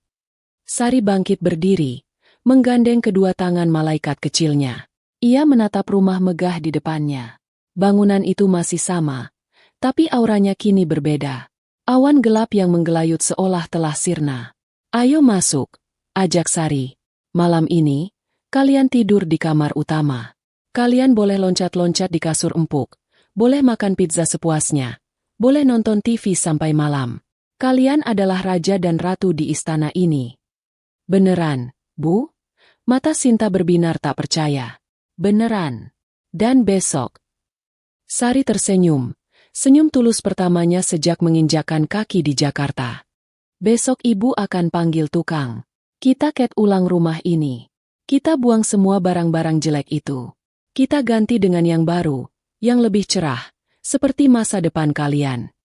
Speaker 1: Sari bangkit berdiri, menggandeng kedua tangan malaikat kecilnya. Ia menatap rumah megah di depannya. Bangunan itu masih sama, tapi auranya kini berbeda. Awan gelap yang menggelayut seolah telah sirna. Ayo masuk, ajak Sari. Malam ini, kalian tidur di kamar utama. Kalian boleh loncat-loncat di kasur empuk, boleh makan pizza sepuasnya, boleh nonton TV sampai malam. Kalian adalah raja dan ratu di istana ini. Beneran, Bu? Mata Sinta berbinar tak percaya. Beneran. Dan besok. Sari tersenyum. Senyum tulus pertamanya sejak menginjakkan kaki di Jakarta. Besok ibu akan panggil tukang. Kita cat ulang rumah ini. Kita buang semua barang-barang jelek itu. Kita ganti dengan yang baru, yang lebih cerah, seperti masa depan kalian.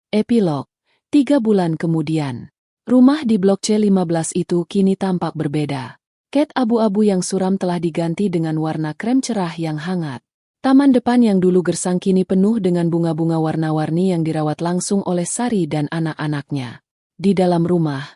Speaker 1: Epilog. 3 bulan kemudian. Rumah di Blok C15 itu kini tampak berbeda. Cat abu-abu yang suram telah diganti dengan warna krem cerah yang hangat. Taman depan yang dulu gersang kini penuh dengan bunga-bunga warna-warni yang dirawat langsung oleh Sari dan anak-anaknya. Di dalam rumah,